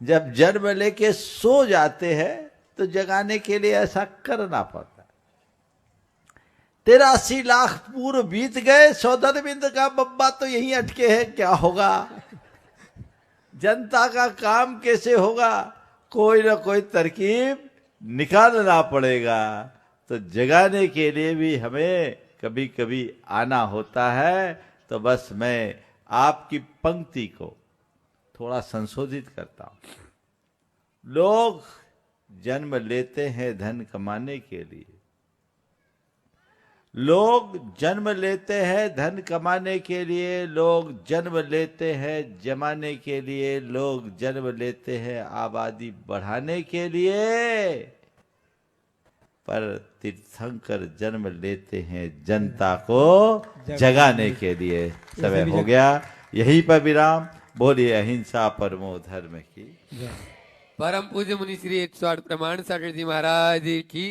जब जन्म लेके सो जाते हैं तो जगाने के लिए ऐसा करना पड़ता है। 83 लाख पूर्व बीत गए, सौदरबिंद का बब्बा तो यहीं अटके हैं, क्या होगा? जनता का काम कैसे होगा? कोई ना कोई तरकीब निकालना पड़ेगा। तो जगाने के लिए भी हमें कभी कभी आना होता है। तो बस मैं आपकी पंक्ति को थोड़ा संशोधित करता हूं। लोग जन्म लेते हैं धन कमाने के लिए, लोग जन्म लेते हैं धन कमाने के लिए, लोग जन्म लेते हैं जमाने के लिए, लोग जन्म लेते हैं आबादी बढ़ाने के लिए, पर तीर्थंकर जन्म लेते हैं जनता को जगाने के लिए। समय हो गया, यहीं पर विराम। बोलिए अहिंसा परमो धर्म की। परम पूज्य मुनि श्री 108 प्रमाण सागर जी महाराज की